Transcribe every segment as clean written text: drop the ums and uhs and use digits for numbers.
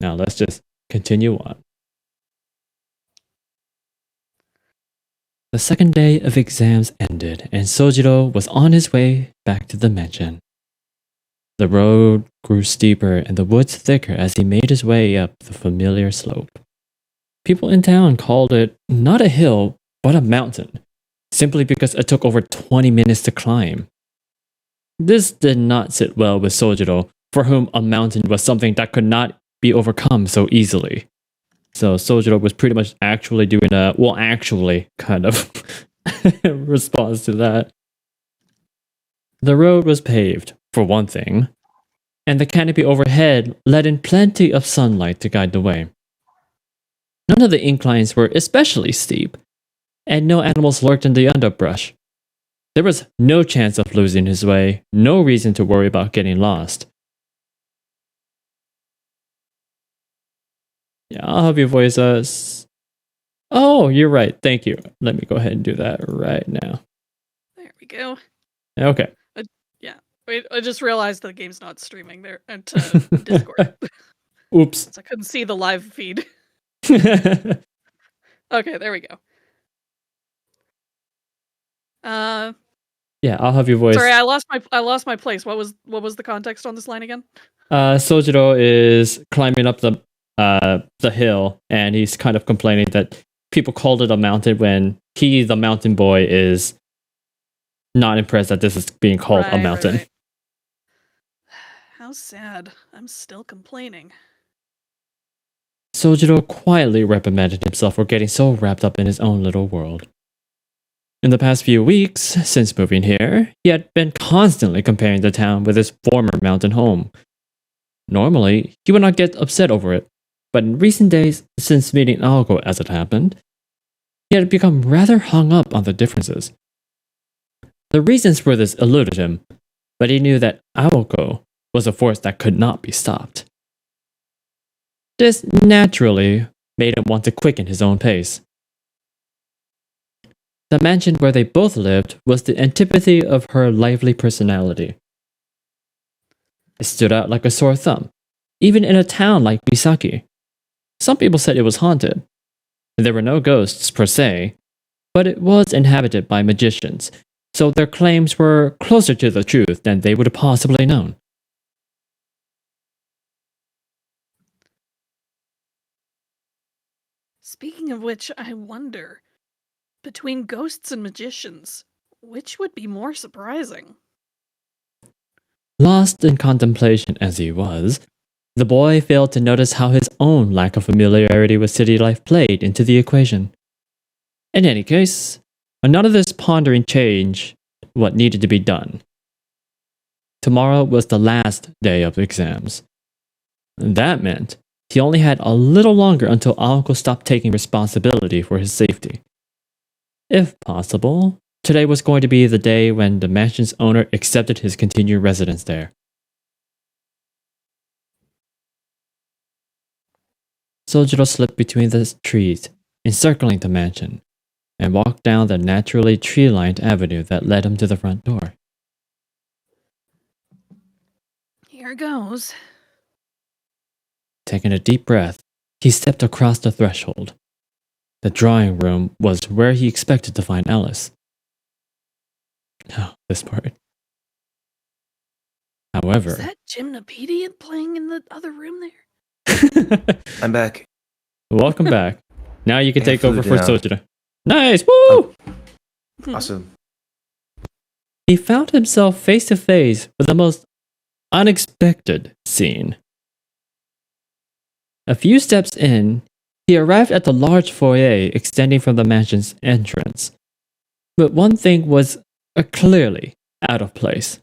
Now let's just continue on. The second day of exams ended, and Sojiro was on his way back to the mansion. The road grew steeper and the woods thicker as he made his way up the familiar slope. People in town called it not a hill, but a mountain, simply because it took over 20 minutes to climb. This did not sit well with Sojiro, for whom a mountain was something that could not be overcome so easily. So Sojiro was pretty much actually doing a, well, actually kind of response to that. The road was paved, for one thing, and the canopy overhead let in plenty of sunlight to guide the way. None of the inclines were especially steep, and no animals lurked in the underbrush. There was no chance of losing his way, no reason to worry about getting lost. Yeah, I'll have you voice us. Oh, you're right. Thank you. Let me go ahead and do that right now. There we go. Okay. Yeah. Wait, I just realized the game's not streaming there to Discord. Oops. So I couldn't see the live feed. Okay, there we go. Yeah, I'll have your voice. Sorry, I lost my place. What was the context on this line again? Sojiro is climbing up the hill, and he's kind of complaining that people called it a mountain when he, the mountain boy, is not impressed that this is being called a mountain. Right. How sad. I'm still complaining. Sojiro quietly reprimanded himself for getting so wrapped up in his own little world. In the past few weeks, since moving here, he had been constantly comparing the town with his former mountain home. Normally, he would not get upset over it, but in recent days, since meeting Aoko as it happened, he had become rather hung up on the differences. The reasons for this eluded him, but he knew that Aoko was a force that could not be stopped. This naturally made him want to quicken his own pace. The mansion where they both lived was the antipathy of her lively personality. It stood out like a sore thumb, even in a town like Misaki. Some people said it was haunted. There were no ghosts per se, but it was inhabited by magicians, so their claims were closer to the truth than they would have possibly known. Speaking of which, I wonder, between ghosts and magicians, which would be more surprising? Lost in contemplation as he was, the boy failed to notice how his own lack of familiarity with city life played into the equation. In any case, none of this pondering changed what needed to be done. Tomorrow was the last day of exams. That meant he only had a little longer until Aoko stopped taking responsibility for his safety. If possible, today was going to be the day when the mansion's owner accepted his continued residence there. Sojiro slipped between the trees, encircling the mansion, and walked down the naturally tree-lined avenue that led him to the front door. Here goes. Taking a deep breath, he stepped across the threshold. The drawing room was where he expected to find Alice. Oh, this part. However... Is that Gymnopedian playing in the other room there? I'm back. Welcome back. Now you can take over for now. Sojiro. Nice! Woo! Awesome. He found himself face to face with the most unexpected scene. A few steps in, he arrived at the large foyer extending from the mansion's entrance. But one thing was clearly out of place.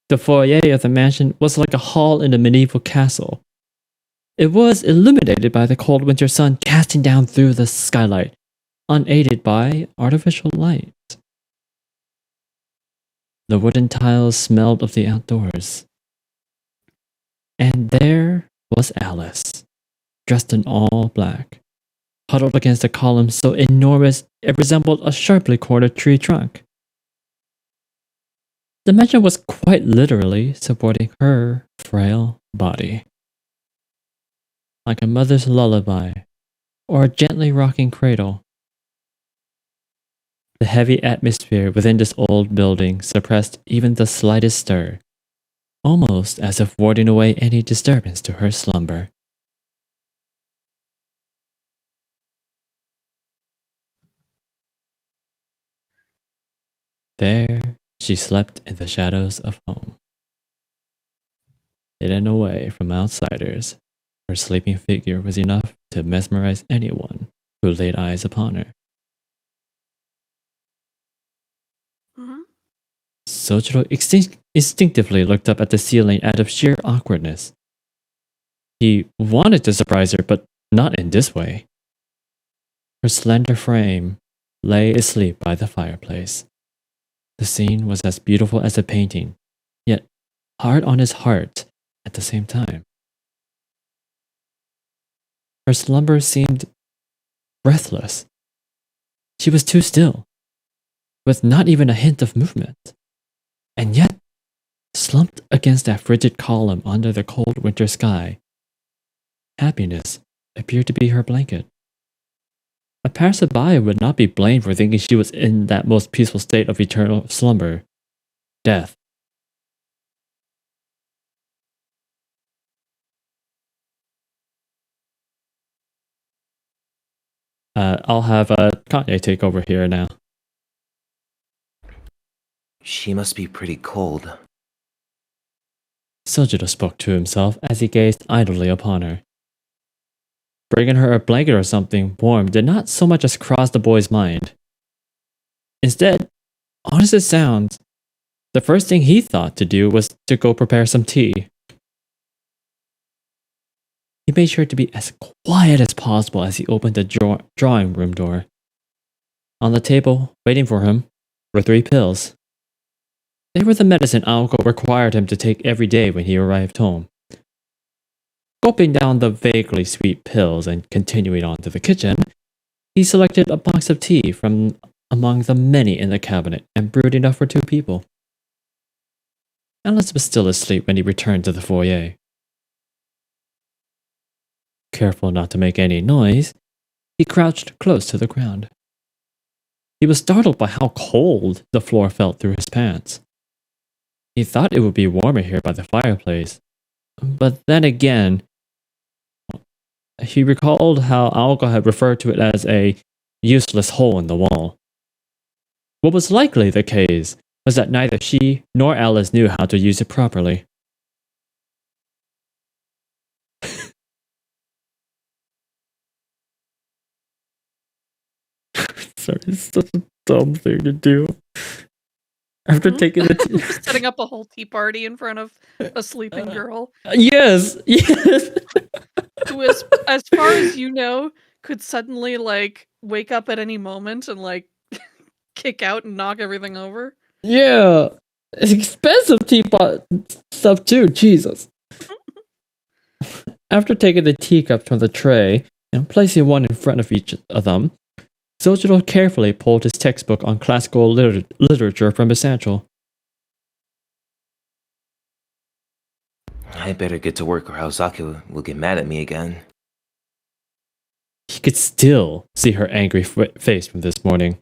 The foyer of the mansion was like a hall in a medieval castle. It was illuminated by the cold winter sun casting down through the skylight, unaided by artificial light. The wooden tiles smelled of the outdoors. And there was Alice, dressed in all black, huddled against a column so enormous it resembled a sharply cornered tree trunk. The mansion was quite literally supporting her frail body. like a mother's lullaby or a gently rocking cradle. The heavy atmosphere within this old building suppressed even the slightest stir, almost as if warding away any disturbance to her slumber. There she slept in the shadows of home. Hidden away from outsiders, her sleeping figure was enough to mesmerize anyone who laid eyes upon her. Mhm. Sojiro instinctively looked up at the ceiling out of sheer awkwardness. He wanted to surprise her, but not in this way. Her slender frame lay asleep by the fireplace. The scene was as beautiful as a painting, yet hard on his heart at the same time. Her slumber seemed breathless. She was too still, with not even a hint of movement, and yet, slumped against that frigid column under the cold winter sky, happiness appeared to be her blanket. A passerby would not be blamed for thinking she was in that most peaceful state of eternal slumber, death. I'll have Kanye take over here now. She must be pretty cold. Sojiro spoke to himself as he gazed idly upon her. Bringing her a blanket or something warm did not so much as cross the boy's mind. Instead, honest as it sounds, the first thing he thought to do was to go prepare some tea. He made sure to be as quiet as possible as he opened the drawing room door. On the table, waiting for him, were 3 pills. They were the medicine Aoko required him to take every day when he arrived home. Gulping down the vaguely sweet pills and continuing on to the kitchen, he selected a box of tea from among the many in the cabinet and brewed enough for 2 people. Alice was still asleep when he returned to the foyer. Careful not to make any noise, he crouched close to the ground. He was startled by how cold the floor felt through his pants. He thought it would be warmer here by the fireplace, but then again, he recalled how Aoko had referred to it as a useless hole in the wall. What was likely the case was that neither she nor Alice knew how to use it properly. Sorry, it's such a dumb thing to do. After taking the tea. Setting up a whole tea party in front of a sleeping girl. Yes, yes. Who is, as far as you know, could suddenly like wake up at any moment and like kick out and knock everything over. Yeah. It's expensive teapot stuff too, Jesus. After taking the teacups from the tray and placing one in front of each of them, Sojiro carefully pulled his textbook on classical literature from his satchel. I better get to work or Haosaki will get mad at me again. He could still see her angry face from this morning.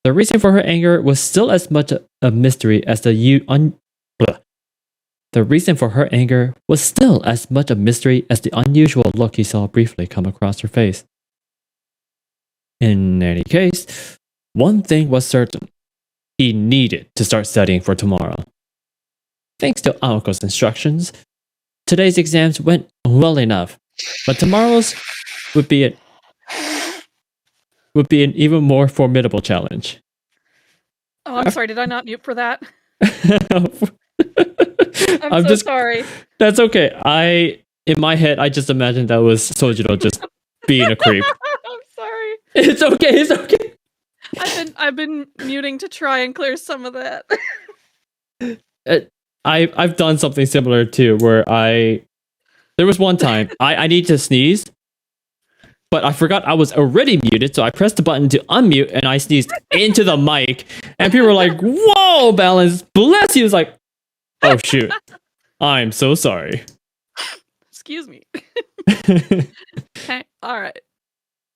The reason for her anger was still as much a mystery as the reason for her anger was still as much a mystery as the unusual look he saw briefly come across her face. In any case, one thing was certain. He needed to start studying for tomorrow. Thanks to Aoko's instructions, today's exams went well enough, but tomorrow's would be an even more formidable challenge. Oh, I'm sorry. Did I not mute for that? I'm so just sorry. That's okay. In my head, I just imagined that was Sojiro just being a creep. I'm sorry. It's okay. It's okay. I've been muting to try and clear some of that. I've done something similar too, where there was one time I need to sneeze, but I forgot I was already muted, so I pressed the button to unmute and I sneezed into the mic, and people were like, "Whoa, Balance, bless you!" It's like, oh shoot, I'm so sorry. Excuse me. Oh, Okay, all right.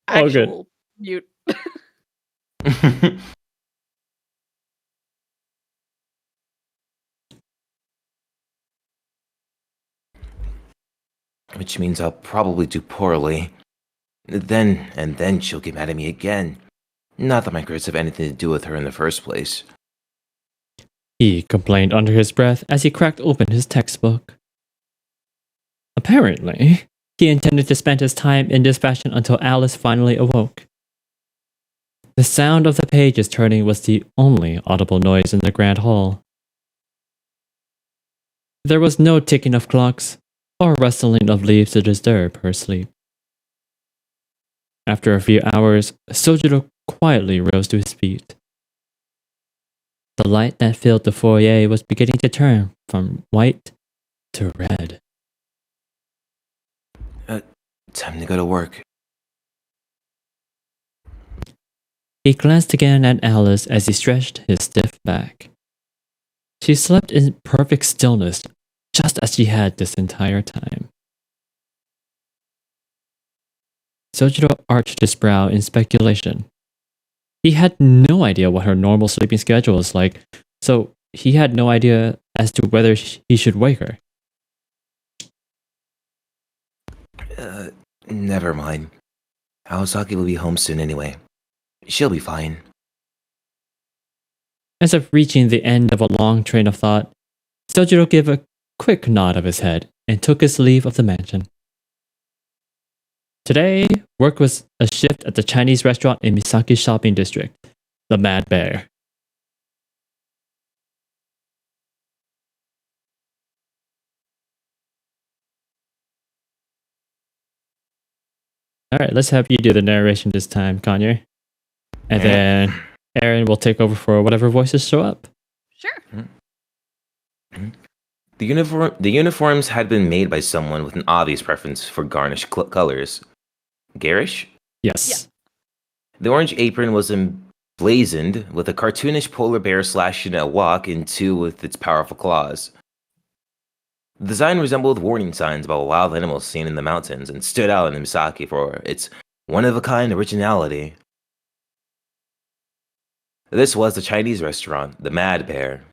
good. Actual mute. Which means I'll probably do poorly. Then she'll get mad at me again. Not that my grades have anything to do with her in the first place. He complained under his breath as he cracked open his textbook. Apparently, he intended to spend his time in this fashion until Alice finally awoke. The sound of the pages turning was the only audible noise in the grand hall. There was no ticking of clocks or rustling of leaves to disturb her sleep. After a few hours, Sojiro quietly rose to his feet. The light that filled the foyer was beginning to turn from white to red. Time to go to work. He glanced again at Alice as he stretched his stiff back. She slept in perfect stillness, just as she had this entire time. Sojiro arched his brow in speculation. He had no idea what her normal sleeping schedule was like, so he had no idea as to whether he should wake her. Never mind. Kawasaki will be home soon anyway. She'll be fine. As if reaching the end of a long train of thought, Sojiro gave a quick nod of his head and took his leave of the mansion. Today, work was a shift at the Chinese restaurant in Misaki's shopping district, the Mad Bear. Alright, let's have you do the narration this time, Kanye. And then Eryn will take over for whatever voices show up. Sure. The uniforms had been made by someone with an obvious preference for garnish colors. Garish? Yes. The orange apron was emblazoned with a cartoonish polar bear slashing a walk in two with its powerful claws. The design resembled warning signs about wild animals seen in the mountains and stood out in Misaki for its one-of-a-kind originality. This was the Chinese restaurant, the Mad Bear.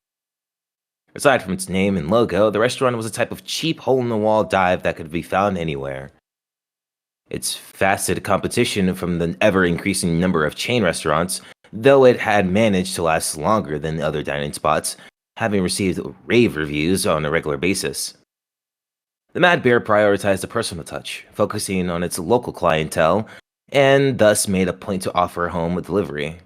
Aside from its name and logo, the restaurant was a type of cheap hole-in-the-wall dive that could be found anywhere. Its facet competition from the ever-increasing number of chain restaurants, though it had managed to last longer than other dining spots, having received rave reviews on a regular basis. The Mad Bear prioritized the personal touch, focusing on its local clientele, and thus made a point to offer home delivery.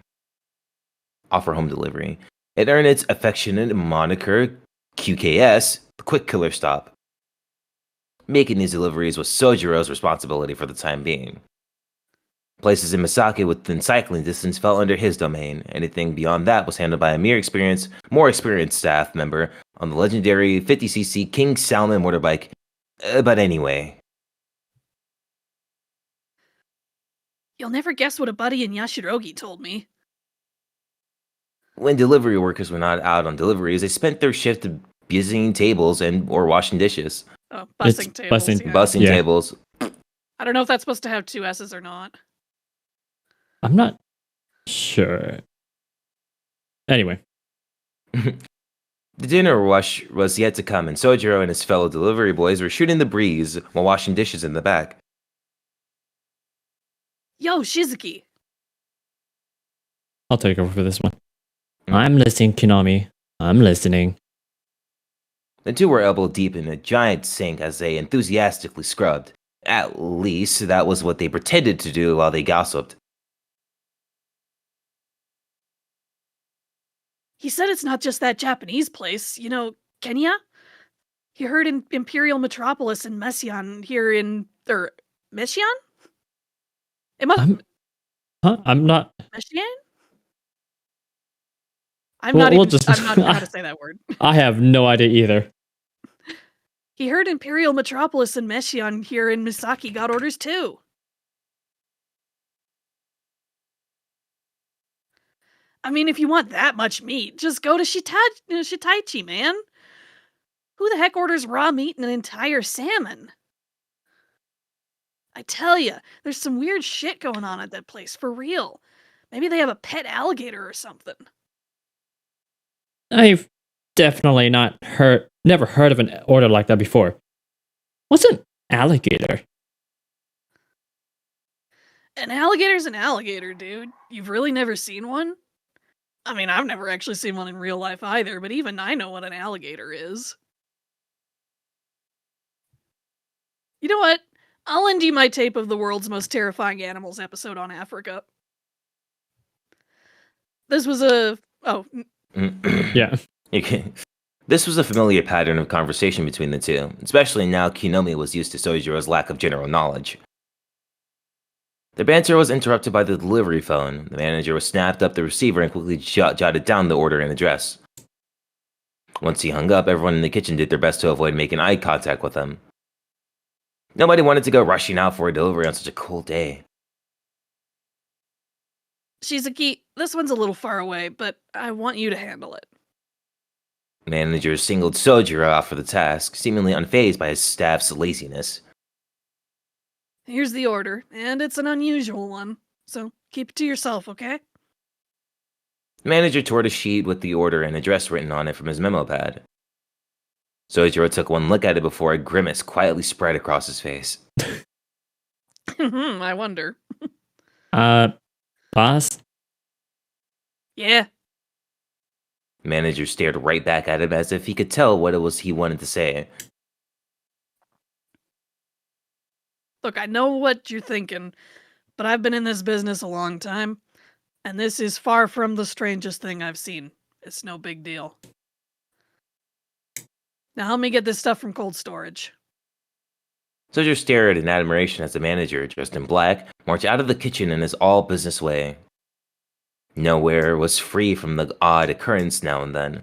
It earned its affectionate moniker, QKS, the Quick Killer Stop. Making these deliveries was Sojiro's responsibility for the time being. Places in Misaki within cycling distance fell under his domain. Anything beyond that was handled by a more experienced staff member on the legendary 50cc King Salmon motorbike. But anyway. You'll never guess what a buddy in Yashirogi told me. When delivery workers were not out on deliveries, they spent their shift busying tables or washing dishes. Oh, bussing tables. bussing- Yeah. Bussing tables. I don't know if that's supposed to have two S's or not. I'm not sure. Anyway. The dinner rush was yet to come, and Sojiro and his fellow delivery boys were shooting the breeze while washing dishes in the back. Yo, Shizuki. I'll take over for this one. I'm listening, Kinami. I'm listening. The two were elbow deep in a giant sink as they enthusiastically scrubbed. At least, that was what they pretended to do while they gossiped. He said it's not just that Japanese place, Kenya? He heard in Imperial Metropolis in Messian here in... Messian? It must... I'm not... Messian? I'm not sure how to say that word. I have no idea either. He heard Imperial Metropolis and Messian here in Misaki got orders too. I mean, if you want that much meat, just go to Shitaichi, man. Who the heck orders raw meat and an entire salmon? I tell ya, there's some weird shit going on at that place, for real. Maybe they have a pet alligator or something. I've definitely never heard of an order like that before. What's an alligator? An alligator's an alligator, dude. You've really never seen one? I mean, I've never actually seen one in real life either, but even I know what an alligator is. You know what? I'll lend you my tape of the world's most terrifying animals episode on Africa. This was a... Oh, Yeah. This was a familiar pattern of conversation between the two, especially now Kinomi was used to Sojiro's lack of general knowledge. The banter was interrupted by the delivery phone. The manager snapped up the receiver and quickly jotted down the order and address. Once he hung up, everyone in the kitchen did their best to avoid making eye contact with him. Nobody wanted to go rushing out for a delivery on such a cold day. Shizuki, this one's a little far away, but I want you to handle it. The manager singled Sojiro out for the task, seemingly unfazed by his staff's laziness. Here's the order, and it's an unusual one, so keep it to yourself, okay? The manager tore a sheet with the order and address written on it from his memo pad. Sojiro took one look at it before a grimace quietly spread across his face. I wonder. Boss? Yeah. The manager stared right back at him as if he could tell what it was he wanted to say. Look, I know what you're thinking, but I've been in this business a long time, and this is far from the strangest thing I've seen. It's no big deal. Now help me get this stuff from cold storage. Sojiro stared in admiration as the manager, dressed in black, marched out of the kitchen in his all-business way. Nowhere was free from the odd occurrence now and then.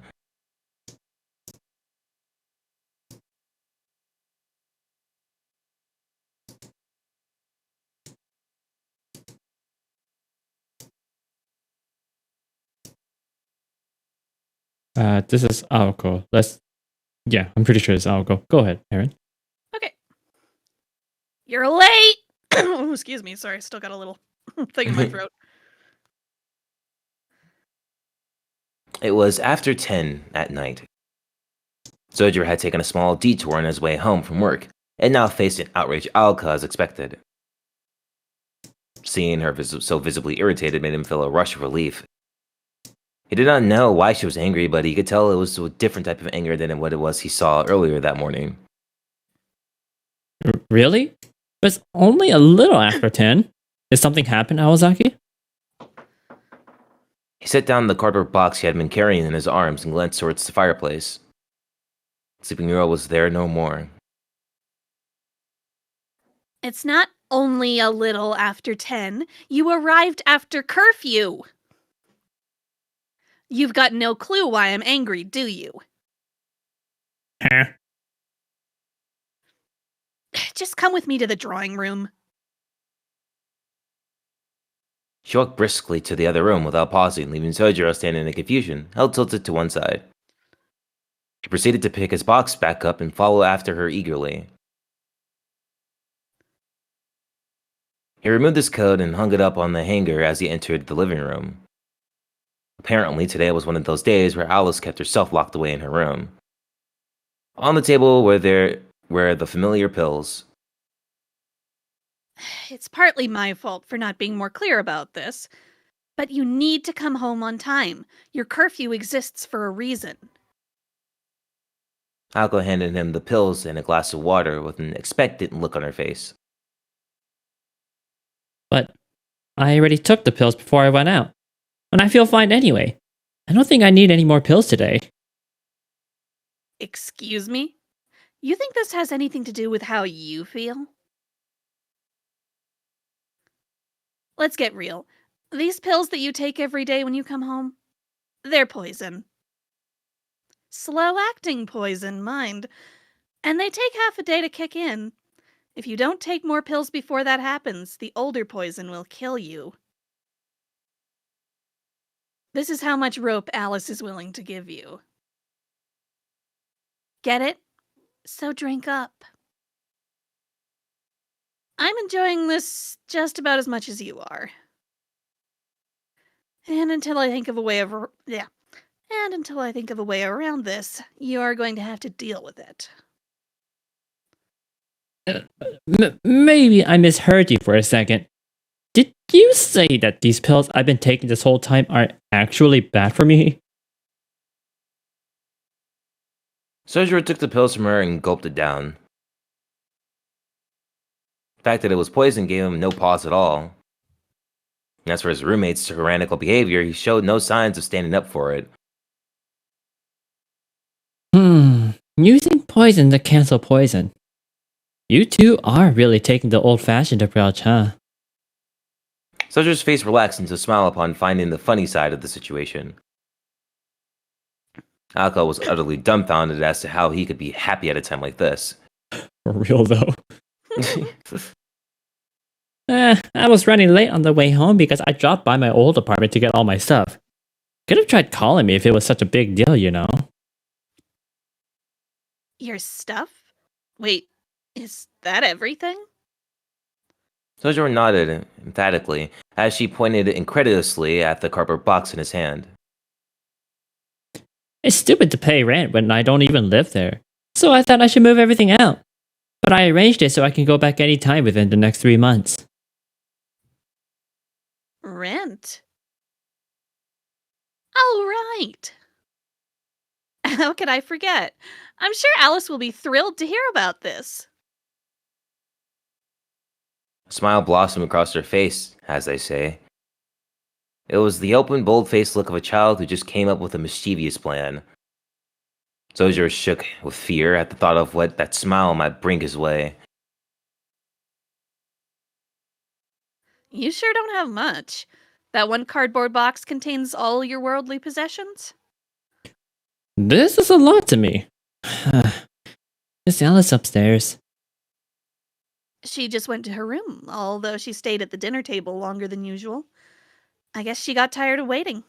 This is Aoko. Yeah, I'm pretty sure it's Aoko. Go ahead, Eryn. Okay. You're late! Oh, excuse me, sorry, still got a little thing in my throat. It was after 10 at night. Sojiro had taken a small detour on his way home from work, and now faced an outraged Alka as expected. Seeing her so visibly irritated made him feel a rush of relief. He did not know why she was angry, but he could tell it was a different type of anger than what it was he saw earlier that morning. Really? It's only a little after 10. Did something happen, Awazaki? He set down the cardboard box he had been carrying in his arms and glanced towards the fireplace. The sleeping girl was there no more. It's not only a little after 10. You arrived after curfew. You've got no clue why I'm angry, do you? Just come with me to the drawing room. She walked briskly to the other room without pausing, leaving Sojiro standing in confusion, held tilted to one side. He proceeded to pick his box back up and follow after her eagerly. He removed his coat and hung it up on the hanger as he entered the living room. Apparently, today was one of those days where Alice kept herself locked away in her room. On the table were the familiar pills. It's partly my fault for not being more clear about this, but you need to come home on time. Your curfew exists for a reason. Alko handed him the pills and a glass of water with an expectant look on her face. But I already took the pills before I went out. And I feel fine anyway. I don't think I need any more pills today. Excuse me? You think this has anything to do with how you feel? Let's get real. These pills that you take every day when you come home, they're poison. Slow-acting poison, mind. And they take half a day to kick in. If you don't take more pills before that happens, the older poison will kill you. This is how much rope Alice is willing to give you. Get it? So drink up. I'm enjoying this just about as much as you are. And until I think of a way around this, you are going to have to deal with it. Maybe I misheard you for a second. Did you say that these pills I've been taking this whole time are actually bad for me? Sojiro took the pills from her and gulped it down. The fact that it was poison gave him no pause at all. And as for his roommate's tyrannical behavior, he showed no signs of standing up for it. Using poison to cancel poison. You two are really taking the old-fashioned approach, huh? Sojiro's face relaxed into a smile upon finding the funny side of the situation. Alco was utterly dumbfounded as to how he could be happy at a time like this. For real, though. I was running late on the way home because I dropped by my old apartment to get all my stuff. Could have tried calling me if it was such a big deal, you know? Your stuff? Wait, is that everything? Sojiro nodded emphatically as she pointed incredulously at the cardboard box in his hand. It's stupid to pay rent when I don't even live there, so I thought I should move everything out. But I arranged it so I can go back anytime within the next 3 months. Rent? Oh, right. How could I forget? I'm sure Alice will be thrilled to hear about this. A smile blossomed across her face, as they say. It was the open, bold-faced look of a child who just came up with a mischievous plan. Sojiro shook with fear at the thought of what that smile might bring his way. You sure don't have much. That one cardboard box contains all your worldly possessions? This is a lot to me. Is Alice upstairs? She just went to her room, although she stayed at the dinner table longer than usual. I guess she got tired of waiting.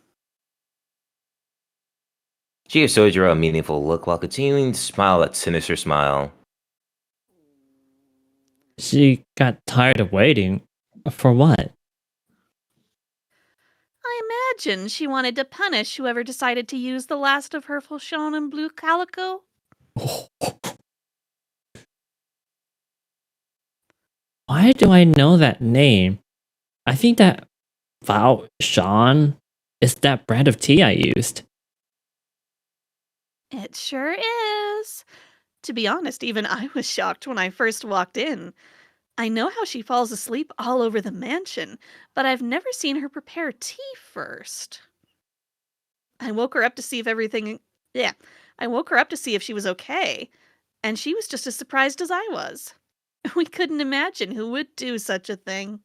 She gave Sojiro a meaningful look while continuing to smile that sinister smile. She got tired of waiting. For what? I imagine she wanted to punish whoever decided to use the last of her Fauchon and blue calico. Why do I know that name? I think that Fauchon is that brand of tea I used. It sure is. To be honest, even I was shocked when I first walked in. I know how she falls asleep all over the mansion, but I've never seen her prepare tea first. I woke her up to see if she was okay, and she was just as surprised as I was. We couldn't imagine who would do such a thing.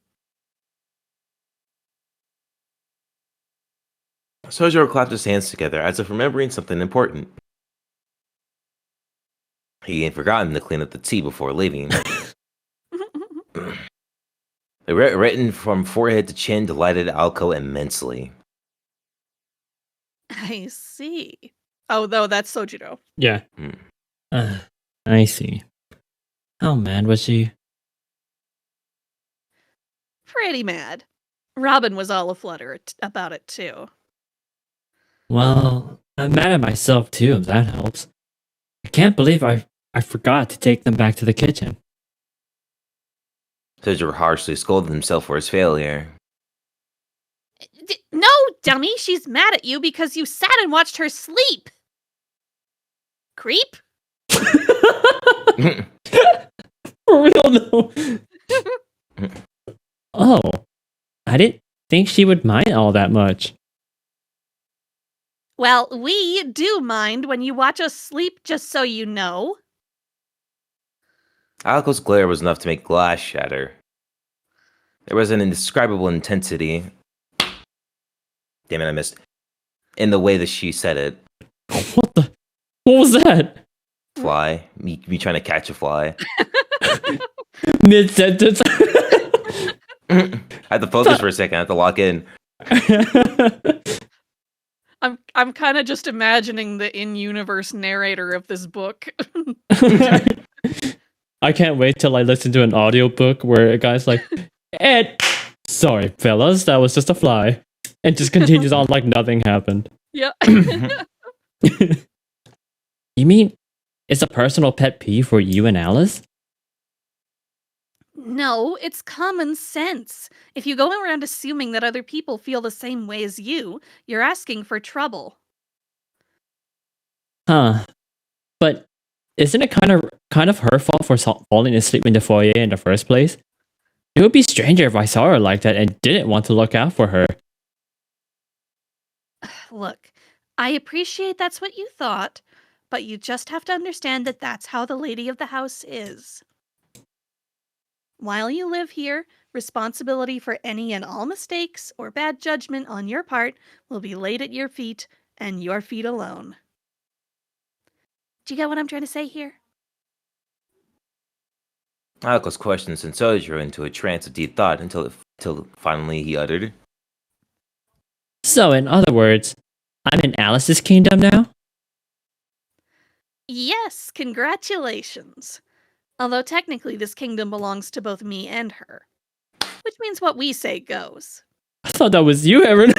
Sojiro clapped his hands together as if remembering something important. He had forgotten to clean up the tea before leaving. The written from forehead to chin delighted Alco immensely. I see. Oh, though that's Sojiro. Yeah. I see. How mad was she? Pretty mad. Robin was all aflutter about it too. Well, I'm mad at myself too, if that helps. I can't believe I forgot to take them back to the kitchen. Sojiro harshly scolded himself for his failure. No, dummy, she's mad at you because you sat and watched her sleep. Creep? For real, no. Oh, I didn't think she would mind all that much. Well, we do mind when you watch us sleep, just so you know. Alco's glare was enough to make glass shatter. There was an indescribable intensity. Damn it, I missed. In the way that she said it. What was that? Fly. Me trying to catch a fly. Mid-sentence. I had to focus for a second. I had to lock in. I'm kind of just imagining the in-universe narrator of this book. I can't wait till I listen to an audiobook where a guy's like, "Ed, sorry, fellas, that was just a fly," and just continues on like nothing happened. Yeah. You mean it's a personal pet peeve for you and Alice? No, it's common sense. If you go around assuming that other people feel the same way as you, you're asking for trouble. Huh. But isn't it kind of her fault for falling asleep in the foyer in the first place? It would be stranger if I saw her like that and didn't want to look out for her. Look, I appreciate that's what you thought, but you just have to understand that that's how the lady of the house is. While you live here, responsibility for any and all mistakes or bad judgment on your part will be laid at your feet and your feet alone. Do you get what I'm trying to say here? Alka's questions sent Sojiro into a trance of deep thought until finally he uttered, So, in other words, I'm in Alice's kingdom now? Yes, congratulations. Although technically this kingdom belongs to both me and her. Which means what we say goes. I thought that was you, Eryn.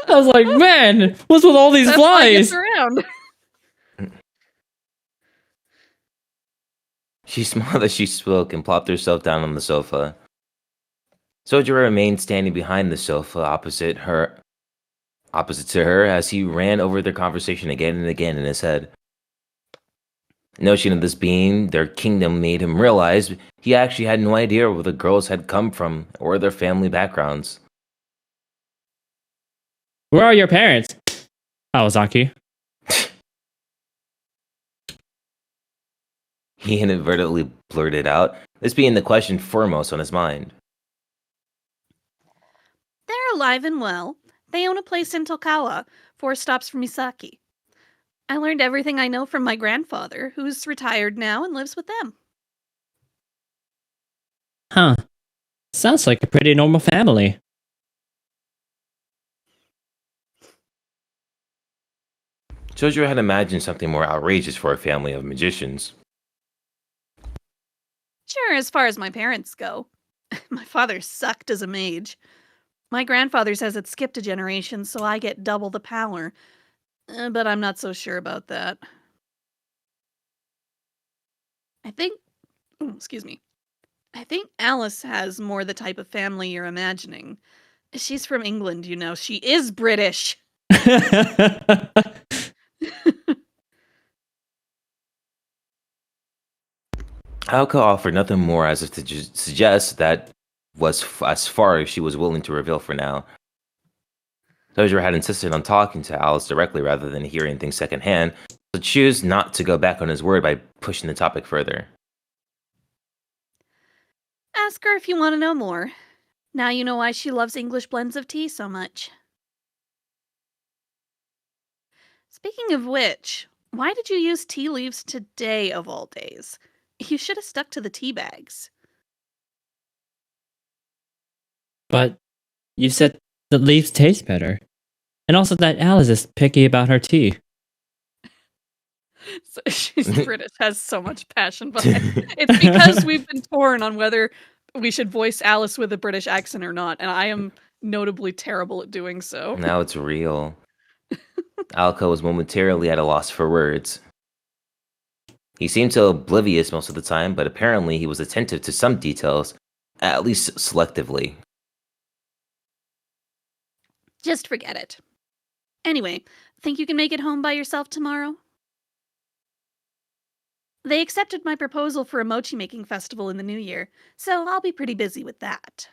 I was like, man, what's with all these That's why it gets flies? around. She smiled as she spoke and plopped herself down on the sofa. Sojiro remained standing behind the sofa opposite to her as he ran over their conversation again and again in his head. The notion of this being their kingdom made him realize he actually had no idea where the girls had come from or their family backgrounds. Where are your parents? Kawasaki. He inadvertently blurted out, this being the question foremost on his mind. They're alive and well. They own a place in Tokawa, 4 stops from Misaki. I learned everything I know from my grandfather, who's retired now and lives with them. Huh. Sounds like a pretty normal family. Sojiro had imagined something more outrageous for a family of magicians. Sure, as far as my parents go. My father sucked as a mage. My grandfather says it skipped a generation, so I get double the power. But I'm not so sure about that. Excuse me. I think Alice has more the type of family you're imagining. She's from England, you know. She is British. Alka offered nothing more as if to suggest that was as far as she was willing to reveal for now. Sojiro had insisted on talking to Alice directly rather than hearing things secondhand, so chose not to go back on his word by pushing the topic further. Ask her if you want to know more. Now you know why she loves English blends of tea so much. Speaking of which, why did you use tea leaves today of all days? You should have stuck to the tea bags. But you said the leaves taste better. And also that Alice is picky about her tea. So she's British, has so much passion behind it. It's because we've been torn on whether we should voice Alice with a British accent or not, and I am notably terrible at doing so. Now it's real. Alka was momentarily at a loss for words. He seemed so oblivious most of the time, but apparently he was attentive to some details, at least selectively. Just forget it. Anyway, think you can make it home by yourself tomorrow? They accepted my proposal for a mochi-making festival in the new year, so I'll be pretty busy with that.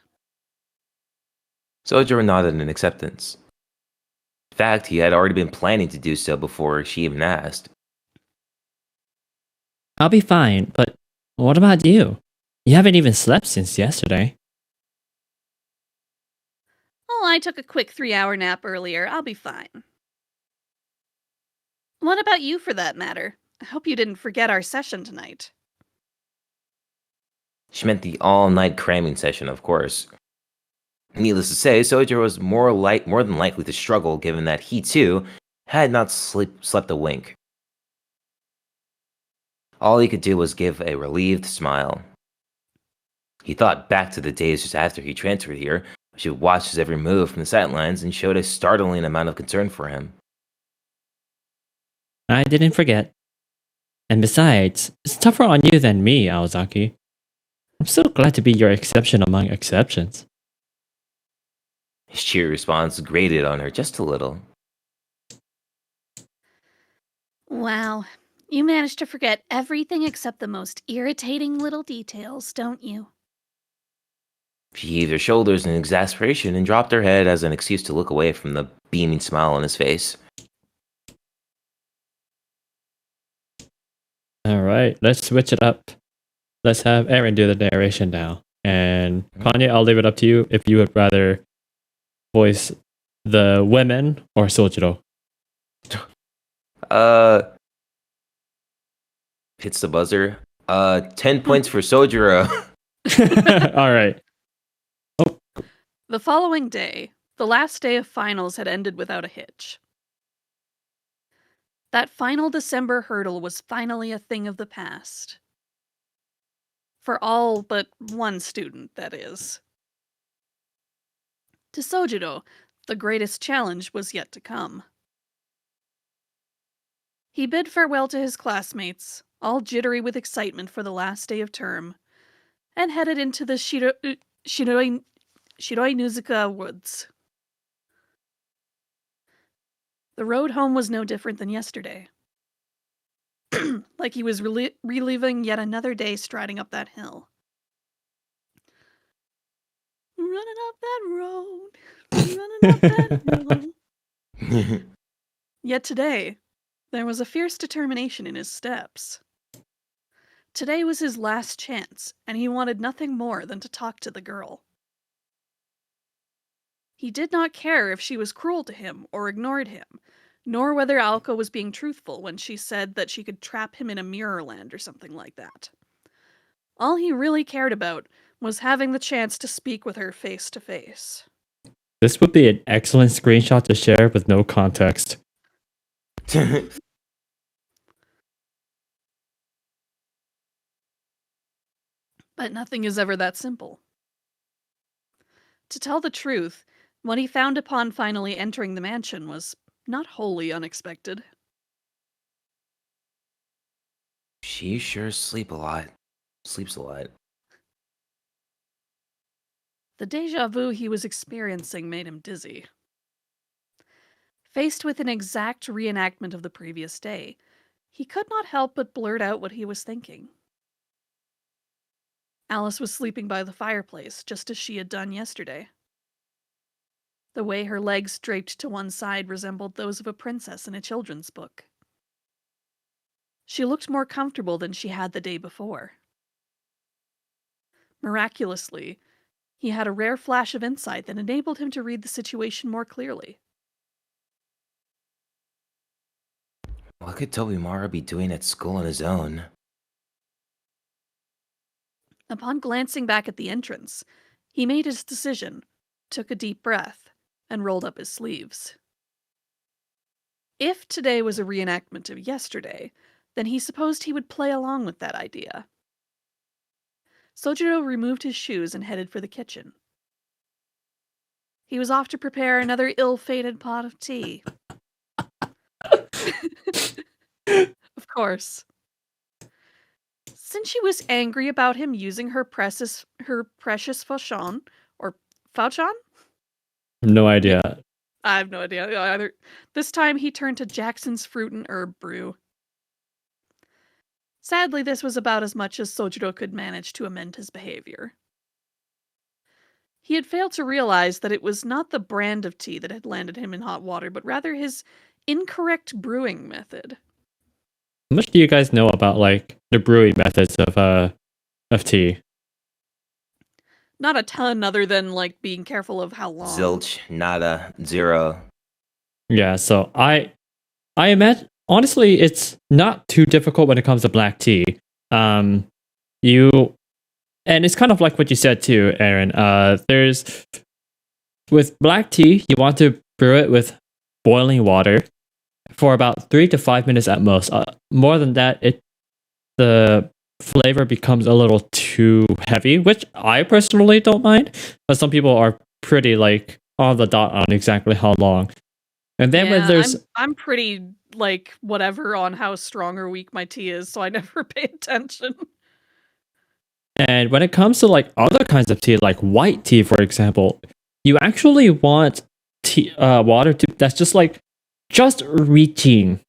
Sojiro nodded in acceptance. In fact, he had already been planning to do so before she even asked. I'll be fine, but what about you? You haven't even slept since yesterday. Oh, I took a quick 3-hour nap earlier. I'll be fine. What about you, for that matter? I hope you didn't forget our session tonight. She meant the all-night cramming session, of course. Needless to say, Sojiro was more than likely to struggle given that he, too, had not slept a wink. All he could do was give a relieved smile. He thought back to the days just after he transferred here. She watched his every move from the sidelines and showed a startling amount of concern for him. I didn't forget. And besides, it's tougher on you than me, Aozaki. I'm so glad to be your exception among exceptions. His cheery response grated on her just a little. Wow, you managed to forget everything except the most irritating little details, don't you? She heaved her shoulders in exasperation and dropped her head as an excuse to look away from the beaming smile on his face. Alright, let's switch it up. Let's have Eryn do the narration now. And Kanye, I'll leave it up to you if you would rather voice the women or Sojiro. Hits the buzzer. 10 points for Sojiro. Alright. The following day, the last day of finals had ended without a hitch. That final December hurdle was finally a thing of the past. For all but one student, that is. To Sojiro, the greatest challenge was yet to come. He bid farewell to his classmates, all jittery with excitement for the last day of term, and headed into the Shiroi woods. The road home was no different than yesterday. Like he was reliving yet another day striding up that hill. Running up that road, running up that road. Yet today, there was a fierce determination in his steps. Today was his last chance, and he wanted nothing more than to talk to the girl. He did not care if she was cruel to him or ignored him, nor whether Alka was being truthful when she said that she could trap him in a mirror land or something like that. All he really cared about was having the chance to speak with her face to face. This would be an excellent screenshot to share with no context. But nothing is ever that simple. To tell the truth, what he found upon finally entering the mansion was not wholly unexpected. She sure sleeps a lot. The déjà vu he was experiencing made him dizzy. Faced with an exact reenactment of the previous day, he could not help but blurt out what he was thinking. Alice was sleeping by the fireplace, just as she had done yesterday. The way her legs draped to one side resembled those of a princess in a children's book. She looked more comfortable than she had the day before. Miraculously, he had a rare flash of insight that enabled him to read the situation more clearly. What could Tobimaro be doing at school on his own? Upon glancing back at the entrance, he made his decision, took a deep breath, and rolled up his sleeves. If today was a reenactment of yesterday, then he supposed he would play along with that idea. Sojiro removed his shoes and headed for the kitchen. He was off to prepare another ill-fated pot of tea. Of course. Since she was angry about him using her precious fauchon, or fauchon? No idea. I have no idea either. This time he turned to Jackson's fruit and herb brew. Sadly, this was about as much as Sojiro could manage to amend his behavior. He had failed to realize that it was not the brand of tea that had landed him in hot water, but rather his incorrect brewing method. How much do you guys know about like the brewing methods of tea? Not a ton, other than like being careful of how long. Zilch, nada, zero. Yeah, so I imagine honestly it's not too difficult when it comes to black tea. And it's kind of like what you said too, Eryn. There's with black tea, you want to brew it with boiling water for about 3 to 5 minutes at most. More than that, the flavor becomes a little too heavy, which I personally don't mind, but some people are pretty like on the dot on exactly how long. And then when there's I'm pretty like whatever on how strong or weak my tea is, so I never pay attention. and when it comes to like other kinds of tea, like white tea, for example, you actually want tea, water that's just reaching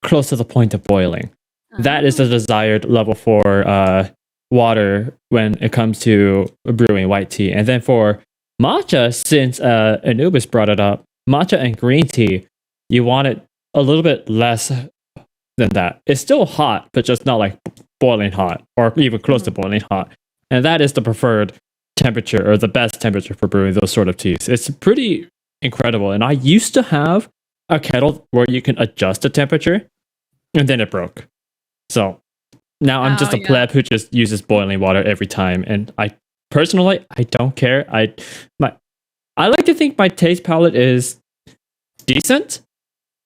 close to the point of boiling. That is the desired level for water when it comes to brewing white tea. And then for matcha, since Anubis brought it up, matcha and green tea, you want it a little bit less than that. It's still hot, but just not like boiling hot or even close to boiling hot. And that is the preferred temperature or the best temperature for brewing those sort of teas. It's pretty incredible. And I used to have a kettle where you can adjust the temperature, and then it broke. So now I'm just a pleb who just uses boiling water every time. And I personally, I don't care. I like to think my taste palette is decent,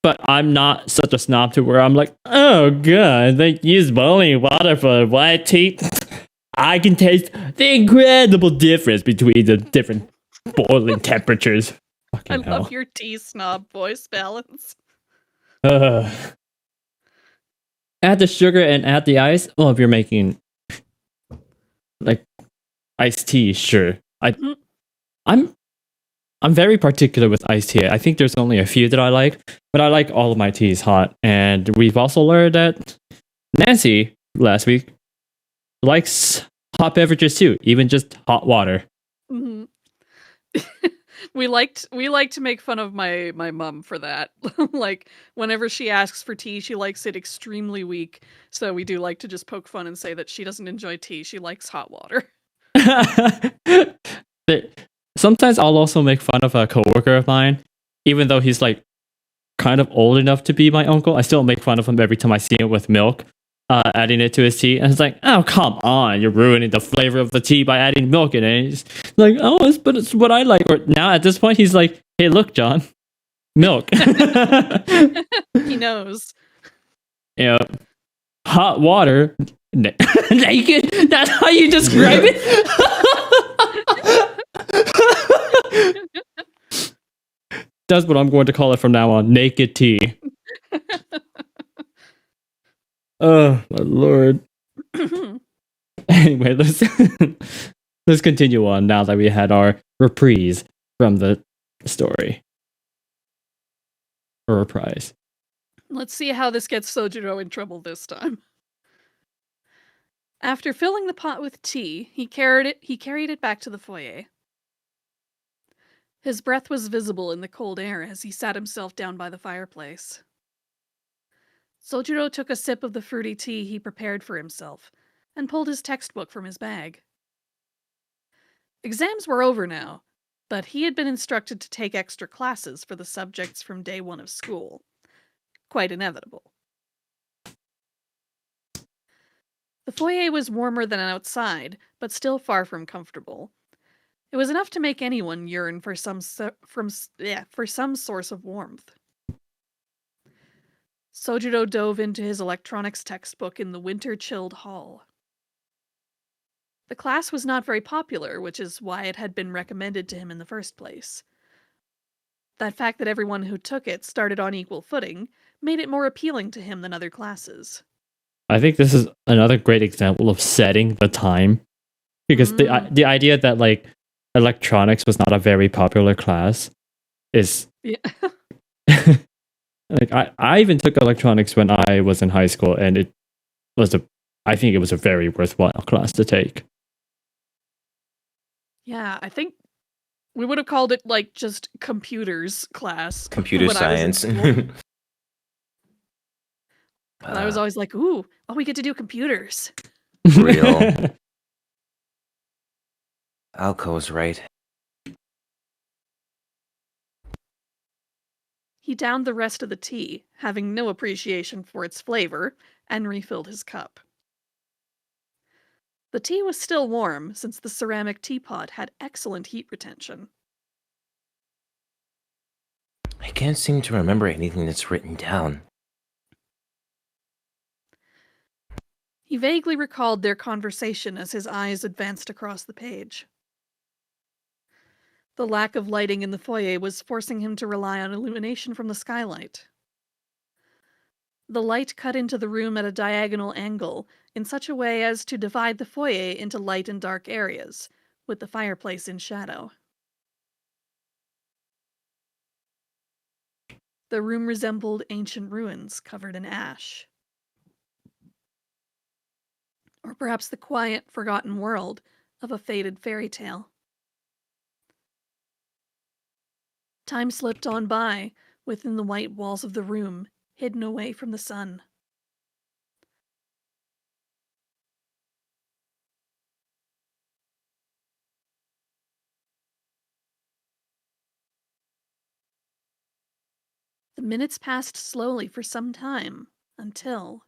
but I'm not such a snob to where I'm like, oh god, they use boiling water for white tea. I can taste the incredible difference between the different boiling temperatures. I love your tea snob voice balance. Add the sugar and add the ice. Well, if you're making like iced tea, sure. I'm very particular with iced tea. I think there's only a few that I like, but I like all of my teas hot. And we've also learned that Nancy last week likes hot beverages too, even just hot water. Mm-hmm. We like to make fun of my mom for that. Like whenever she asks for tea, she likes it extremely weak. So we do like to just poke fun and say that she doesn't enjoy tea. She likes hot water. Sometimes I'll also make fun of a coworker of mine, even though he's like kind of old enough to be my uncle. I still make fun of him every time I see him with milk, adding it to his tea. And it's like, oh, come on, you're ruining the flavor of the tea by adding milk in it. And he's like, oh, but it's what I like. Or now at this point, he's like, hey, look, John, milk. He knows. You know, hot water, naked. That's how you describe it. That's what I'm going to call it from now on. Naked tea. Oh my lord. Anyway, let's continue on now that we had our reprise from the story. Or reprise. Let's see how this gets Sojiro in trouble this time. After filling the pot with tea, he carried it back to the foyer. His breath was visible in the cold air as he sat himself down by the fireplace. Sojiro took a sip of the fruity tea he prepared for himself and pulled his textbook from his bag. Exams were over now, but he had been instructed to take extra classes for the subjects from day one of school. Quite inevitable. The foyer was warmer than outside, but still far from comfortable. It was enough to make anyone yearn for some source of warmth. Sojiro dove into his electronics textbook in the winter-chilled hall. The class was not very popular, which is why it had been recommended to him in the first place. That fact that everyone who took it started on equal footing made it more appealing to him than other classes. I think this is another great example of setting the time. Because the idea that like electronics was not a very popular class is... Yeah. Like I even took electronics when I was in high school, and I think it was a very worthwhile class to take. Yeah, I think we would have called it like just computers class. Computer science. I was always like, ooh, we get to do computers. Real. Alco was right. He downed the rest of the tea, having no appreciation for its flavor, and refilled his cup. The tea was still warm, since the ceramic teapot had excellent heat retention. I can't seem to remember anything that's written down. He vaguely recalled their conversation as his eyes advanced across the page. The lack of lighting in the foyer was forcing him to rely on illumination from the skylight. The light cut into the room at a diagonal angle in such a way as to divide the foyer into light and dark areas, with the fireplace in shadow. The room resembled ancient ruins covered in ash. Or perhaps the quiet, forgotten world of a faded fairy tale. Time slipped on by within the white walls of the room, hidden away from the sun. The minutes passed slowly for some time, until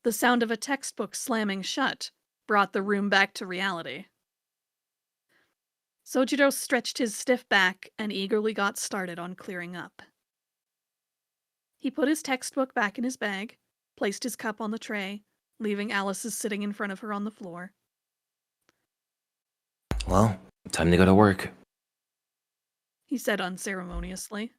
the sound of a textbook slamming shut brought the room back to reality. Sojiro stretched his stiff back and eagerly got started on clearing up. He put his textbook back in his bag, placed his cup on the tray, leaving Alice's sitting in front of her on the floor. Well, time to go to work. He said unceremoniously.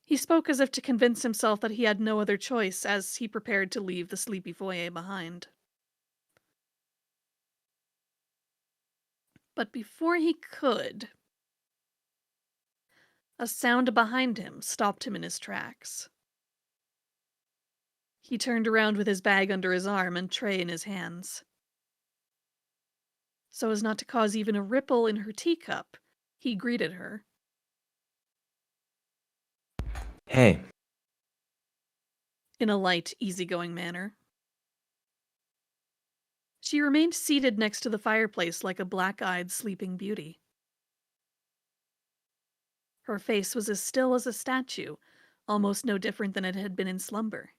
He spoke as if to convince himself that he had no other choice as he prepared to leave the sleepy foyer behind. But before he could, a sound behind him stopped him in his tracks. He turned around with his bag under his arm and tray in his hands. So as not to cause even a ripple in her teacup, he greeted her. Hey. In a light, easygoing manner. She remained seated next to the fireplace like a black-eyed sleeping beauty. Her face was as still as a statue, almost no different than it had been in slumber.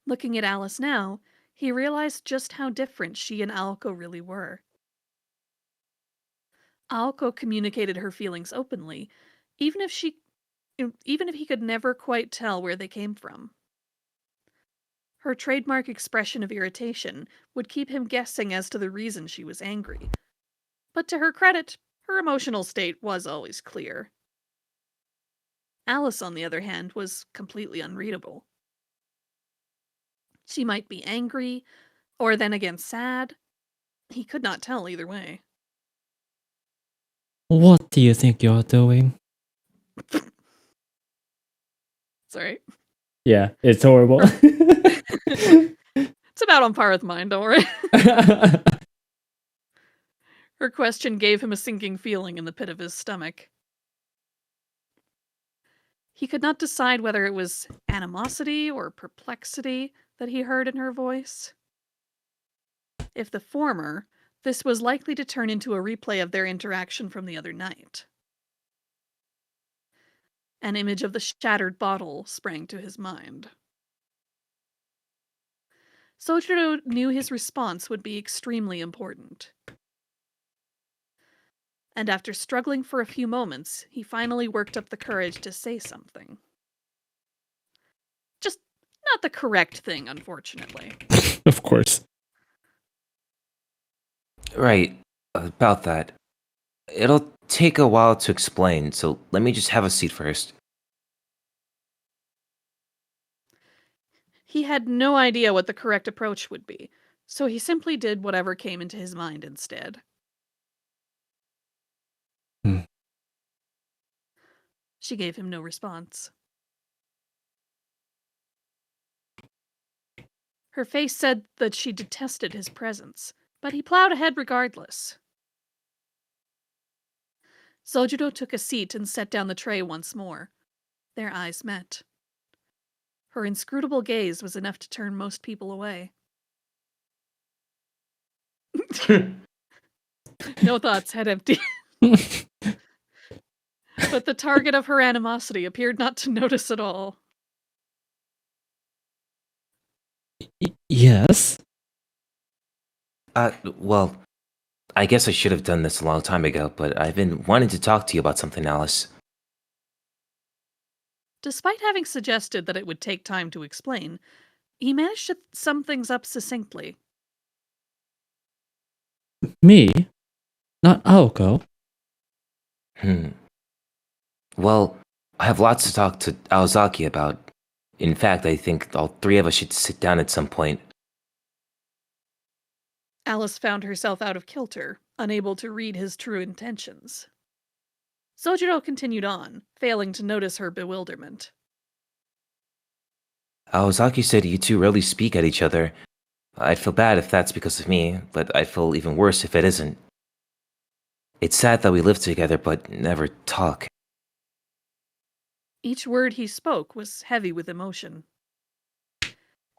Looking at Alice now, he realized just how different she and Aoko really were. Aoko communicated her feelings openly, even if he could never quite tell where they came from. Her trademark expression of irritation would keep him guessing as to the reason she was angry. But to her credit, her emotional state was always clear. Alice, on the other hand, was completely unreadable. She might be angry, or then again sad. He could not tell either way. What do you think you're doing? Sorry. Yeah, it's horrible. It's about on par with mine, don't worry. Her question gave him a sinking feeling in the pit of his stomach. He could not decide whether it was animosity or perplexity that he heard in her voice. If the former, this was likely to turn into a replay of their interaction from the other night. An image of the shattered bottle sprang to his mind. Sojiro knew his response would be extremely important. And after struggling for a few moments, he finally worked up the courage to say something. Just not the correct thing, unfortunately. Of course. Right, about that. It'll take a while to explain, so let me just have a seat first. He had no idea what the correct approach would be, so he simply did whatever came into his mind instead. She gave him no response. Her face said that she detested his presence, but he plowed ahead regardless. Sojiro took a seat and set down the tray once more. Their eyes met. Her inscrutable gaze was enough to turn most people away. No thoughts, head empty. But the target of her animosity appeared not to notice at all. Yes? Well, I guess I should have done this a long time ago, but I've been wanting to talk to you about something, Alice. Despite having suggested that it would take time to explain, he managed to sum things up succinctly. Me? Not Aoko? Well, I have lots to talk to Aozaki about. In fact, I think all three of us should sit down at some point. Alice found herself out of kilter, unable to read his true intentions. Sojiro continued on, failing to notice her bewilderment. Aozaki said you two rarely speak at each other. I'd feel bad if that's because of me, but I'd feel even worse if it isn't. It's sad that we live together but never talk. Each word he spoke was heavy with emotion.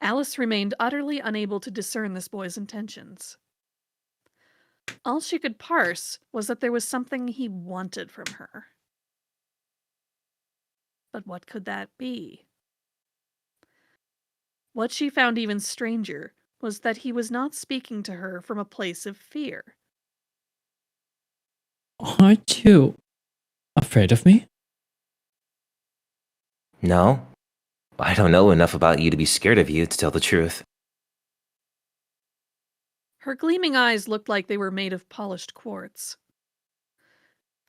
Alice remained utterly unable to discern this boy's intentions. All she could parse was that there was something he wanted from her. But what could that be? What she found even stranger was that he was not speaking to her from a place of fear. Aren't you afraid of me? No? I don't know enough about you to be scared of you, to tell the truth. Her gleaming eyes looked like they were made of polished quartz.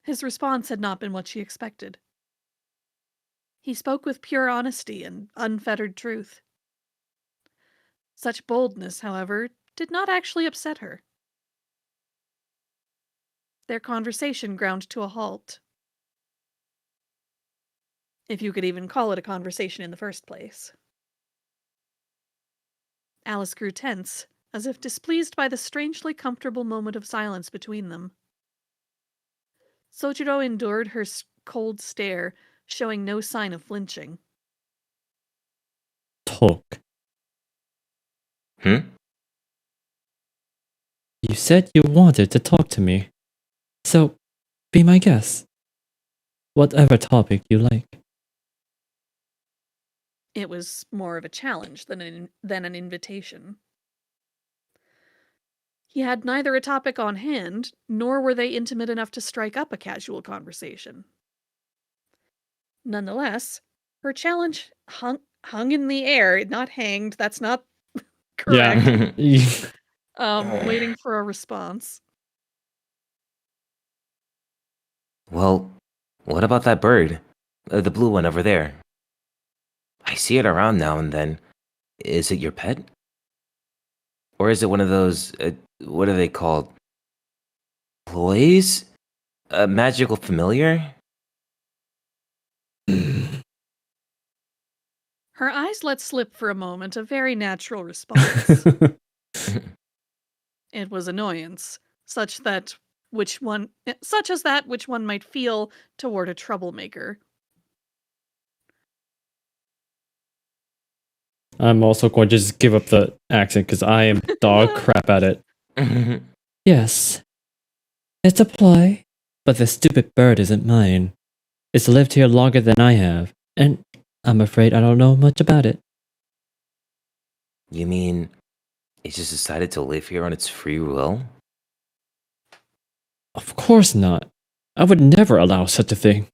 His response had not been what she expected. He spoke with pure honesty and unfettered truth. Such boldness, however, did not actually upset her. Their conversation ground to a halt. If you could even call it a conversation in the first place. Alice grew tense, as if displeased by the strangely comfortable moment of silence between them. Sojiro endured her cold stare, showing no sign of flinching. Talk. Hmm? You said you wanted to talk to me. So, be my guest. Whatever topic you like. It was more of a challenge than an invitation. He had neither a topic on hand, nor were they intimate enough to strike up a casual conversation. Nonetheless, her challenge hung in the air, not hanged. That's not correct. Yeah. Waiting for a response. Well, what about that bird? The blue one over there. I see it around now and then. Is it your pet? Or is it one of those, what are they called? Ploys? A magical familiar? Her eyes let slip for a moment a very natural response. It was annoyance, such as that which one might feel toward a troublemaker. I'm also going to just give up the accent because I am dog crap at it. Yes. It's a ploy, but the stupid bird isn't mine. It's lived here longer than I have, and I'm afraid I don't know much about it. You mean it just decided to live here on its free will? Of course not. I would never allow such a thing.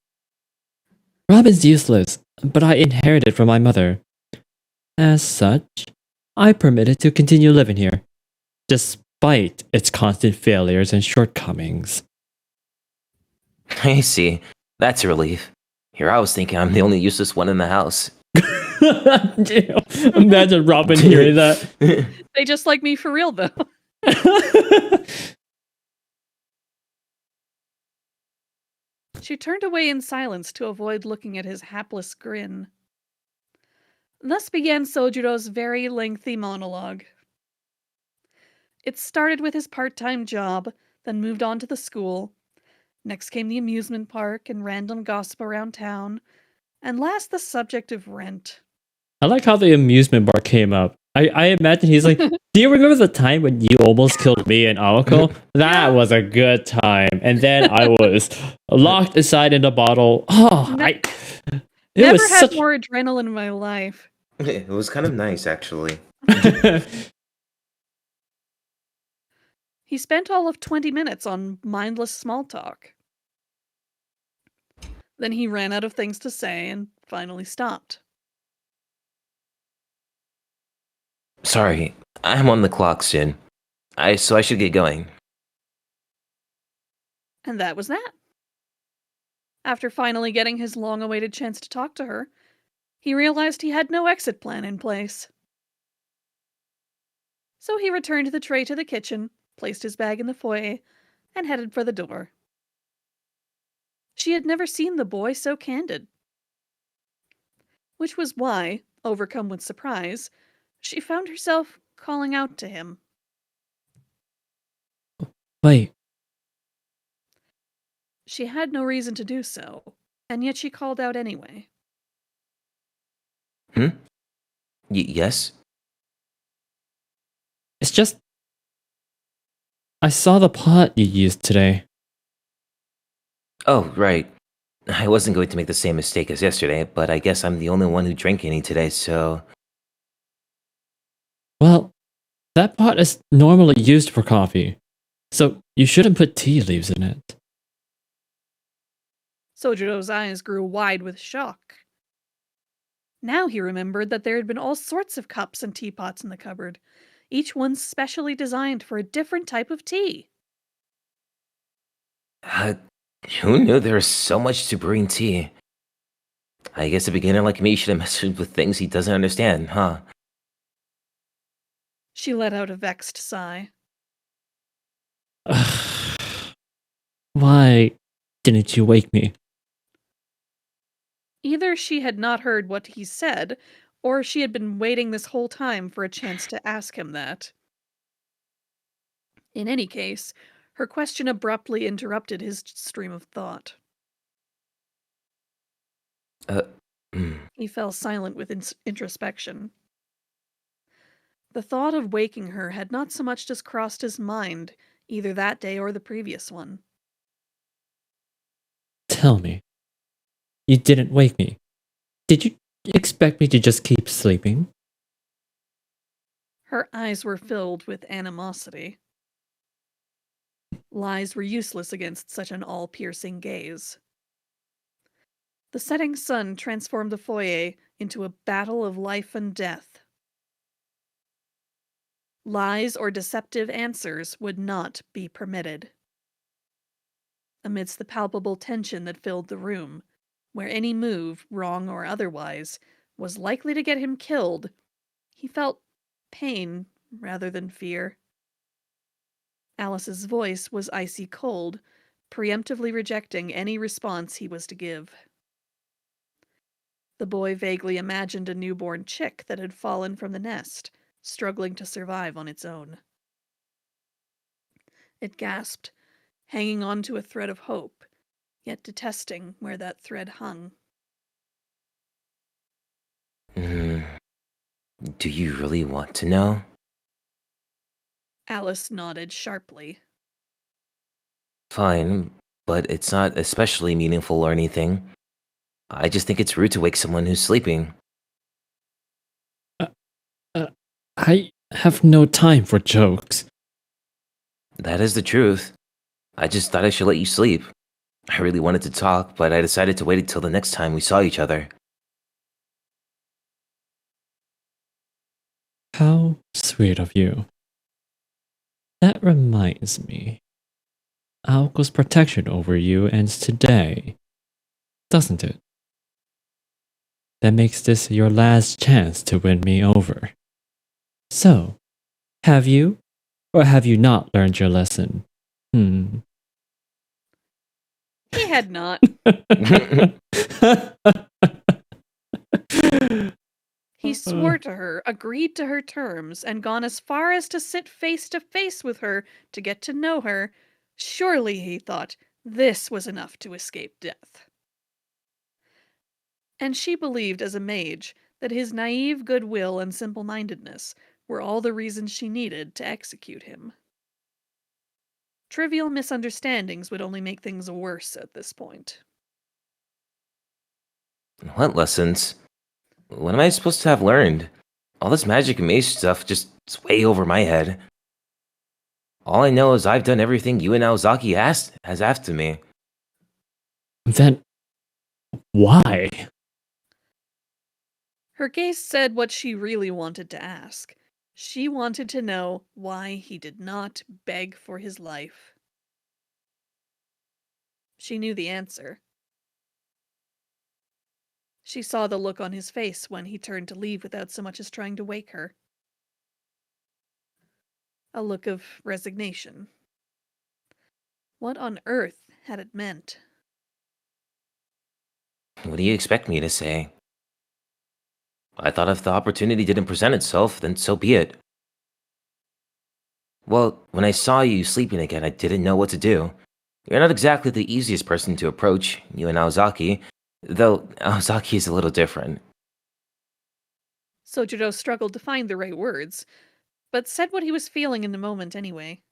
Robin's useless, but I inherited from my mother. As such, I permit it to continue living here, despite its constant failures and shortcomings. I see. That's a relief. Here I was thinking I'm the only useless one in the house. Imagine Robin hearing that. They just like me for real, though. She turned away in silence to avoid looking at his hapless grin. Thus began Sojiro's very lengthy monologue. It started with his part-time job, then moved on to the school. Next came the amusement park and random gossip around town, and last the subject of rent. I like how the amusement bar came up. I imagine he's like, do you remember the time when you almost killed me and Aoko? That was a good time. And then I was locked aside in a bottle. Oh, Never had more adrenaline in my life. It was kind of nice, actually. He spent all of 20 minutes on mindless small talk. Then he ran out of things to say and finally stopped. Sorry, I'm on the clock soon. So I should get going. And that was that. After finally getting his long-awaited chance to talk to her, he realized he had no exit plan in place. So he returned the tray to the kitchen, placed his bag in the foyer, and headed for the door. She had never seen the boy so candid. Which was why, overcome with surprise, she found herself calling out to him. Wait, She had no reason to do so, and yet she called out anyway. Yes? it's just. I saw the pot you used today. Oh, right. I wasn't going to make the same mistake as yesterday, but I guess I'm the only one who drank any today, so... Well, that pot is normally used for coffee, so you shouldn't put tea leaves in it. Sojiro's eyes grew wide with shock. Now he remembered that there had been all sorts of cups and teapots in the cupboard, each one specially designed for a different type of tea. Who knew there was so much to brewing tea? I guess a beginner like me should have messed with things he doesn't understand, huh? She let out a vexed sigh. Why didn't you wake me? Either she had not heard what he said, or she had been waiting this whole time for a chance to ask him that. In any case, her question abruptly interrupted his stream of thought. He fell silent with introspection. The thought of waking her had not so much as crossed his mind, either that day or the previous one. Tell me. You didn't wake me. Did you expect me to just keep sleeping? Her eyes were filled with animosity. Lies were useless against such an all-piercing gaze. The setting sun transformed the foyer into a battle of life and death. Lies or deceptive answers would not be permitted. Amidst the palpable tension that filled the room, where any move, wrong or otherwise, was likely to get him killed, he felt pain rather than fear. Alice's voice was icy cold, preemptively rejecting any response he was to give. The boy vaguely imagined a newborn chick that had fallen from the nest, struggling to survive on its own. It gasped, hanging on to a thread of hope, yet detesting where that thread hung. Do you really want to know? Alice nodded sharply. Fine, but it's not especially meaningful or anything. I just think it's rude to wake someone who's sleeping. I have no time for jokes. That is the truth. I just thought I should let you sleep. I really wanted to talk, but I decided to wait until the next time we saw each other. How sweet of you. That reminds me. Aoko's protection over you ends today, doesn't it? That makes this your last chance to win me over. So, have you or have you not learned your lesson? He had not. He swore to her, agreed to her terms, and gone as far as to sit face to face with her to get to know her. Surely, he thought, this was enough to escape death. And she believed as a mage that his naive goodwill and simple-mindedness were all the reasons she needed to execute him. Trivial misunderstandings would only make things worse at this point. What lessons? What am I supposed to have learned? All this magic and mage stuff just is way over my head. All I know is I've done everything you and Aozaki has asked of me. Then, Why? Her gaze said what she really wanted to ask. She wanted to know why he did not beg for his life. She knew the answer. She saw the look on his face when he turned to leave without so much as trying to wake her. A look of resignation. What on earth had it meant? What do you expect me to say? I thought if the opportunity didn't present itself, then so be it. Well, when I saw you sleeping again, I didn't know what to do. You're not exactly the easiest person to approach, you and Aozaki, though Aozaki is a little different. Sojiro struggled to find the right words, but said what he was feeling in the moment anyway.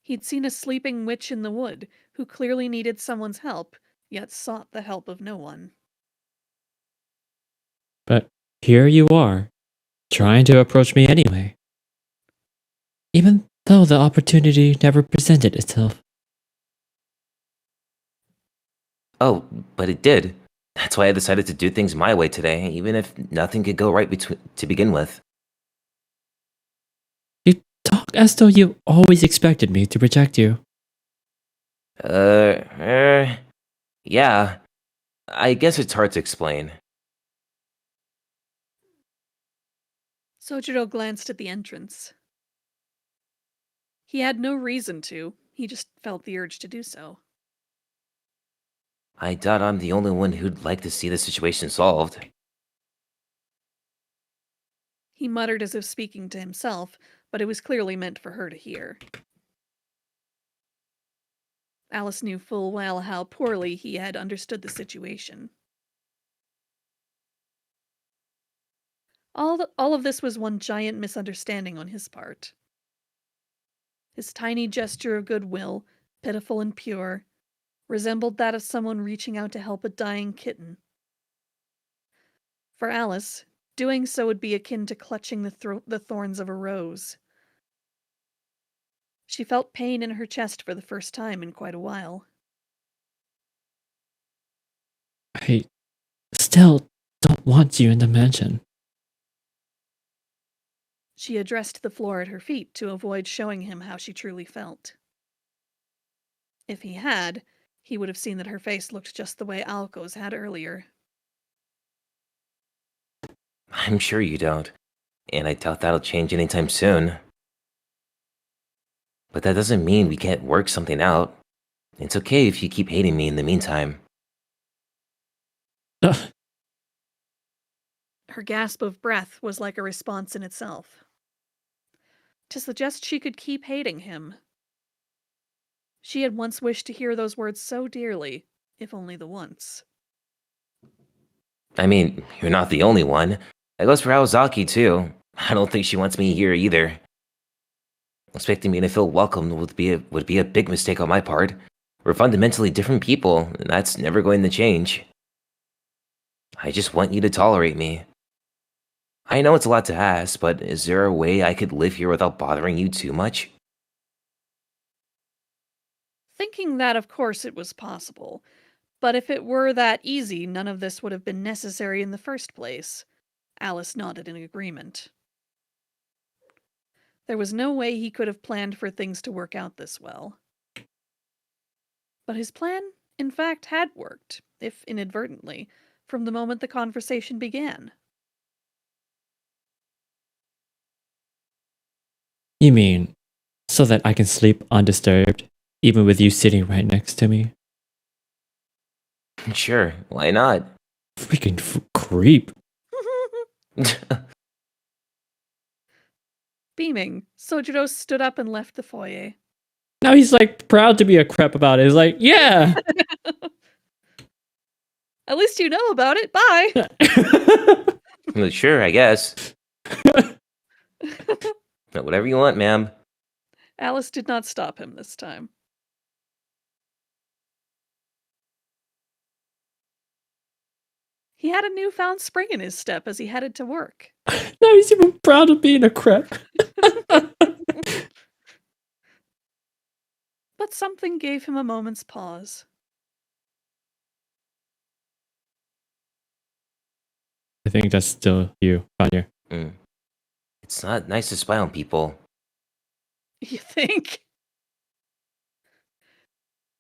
He'd seen a sleeping witch in the wood who clearly needed someone's help, yet sought the help of no one. But here you are, trying to approach me anyway. Even though the opportunity never presented itself. Oh, but it did. That's why I decided to do things my way today, even if nothing could go right to begin with. You talk as though you always expected me to reject you. Yeah. I guess it's hard to explain. Sojiro glanced at the entrance. He had no reason to, he just felt the urge to do so. I doubt I'm the only one who'd like to see the situation solved. He muttered as if speaking to himself, but it was clearly meant for her to hear. Alice knew full well how poorly he had understood the situation. All of this was one giant misunderstanding on his part. His tiny gesture of goodwill, pitiful and pure, resembled that of someone reaching out to help a dying kitten. For Alice, doing so would be akin to clutching the thorns of a rose. She felt pain in her chest for the first time in quite a while. I still don't want you in the mansion. She addressed the floor at her feet to avoid showing him how she truly felt. If he had, he would have seen that her face looked just the way Alco's had earlier. I'm sure you don't, and I doubt that'll change anytime soon. But that doesn't mean we can't work something out. It's okay if you keep hating me in the meantime. Ugh, Her gasp of breath was like a response in itself. To suggest she could keep hating him. She had once wished to hear those words so dearly, if only the once. I mean, you're not the only one. That goes for Aozaki, too. I don't think she wants me here either. Expecting me to feel welcomed would be a big mistake on my part. We're fundamentally different people, and that's never going to change. I just want you to tolerate me. I know it's a lot to ask, but is there a way I could live here without bothering you too much? Thinking that, of course, it was possible. But if it were that easy, none of this would have been necessary in the first place. Alice nodded in agreement. There was no way he could have planned for things to work out this well. But his plan, in fact, had worked, if inadvertently, from the moment the conversation began. you mean so that I can sleep undisturbed, even with you sitting right next to me? Sure, why not? Freaking creep. Beaming, Sojiro stood up and left the foyer. Now he's like proud to be a crep about it. He's like, yeah. At least you know about it. Bye! Sure, I guess. Whatever you want, ma'am. Alice did not stop him this time. He had a newfound spring in his step as he headed to work. Now he's even proud of being a crep. But something gave him a moment's pause. I think that's still you, Fire. It's not nice to spy on people. You think?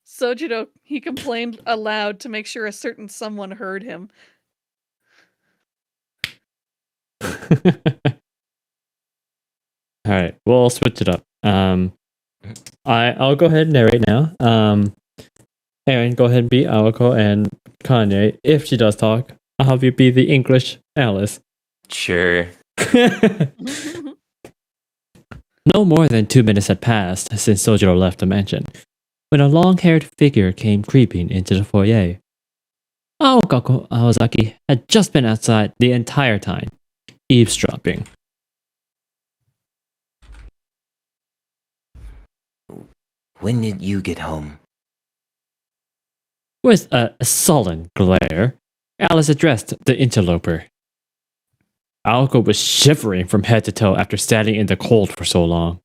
Sojiro, he complained aloud to make sure a certain someone heard him. All right, we'll switch it up. I'll go ahead and narrate now. Eryn, go ahead and be Aoko, and Kanye, if she does talk, I'll have you be the English Alice. Sure. No more than 2 minutes had passed since Sojiro left the mansion, when a long-haired figure came creeping into the foyer. Aoko Awazaki had just been outside the entire time, eavesdropping. When did you get home? With a sullen glare, Alice addressed the interloper. Aoko was shivering from head to toe after standing in the cold for so long.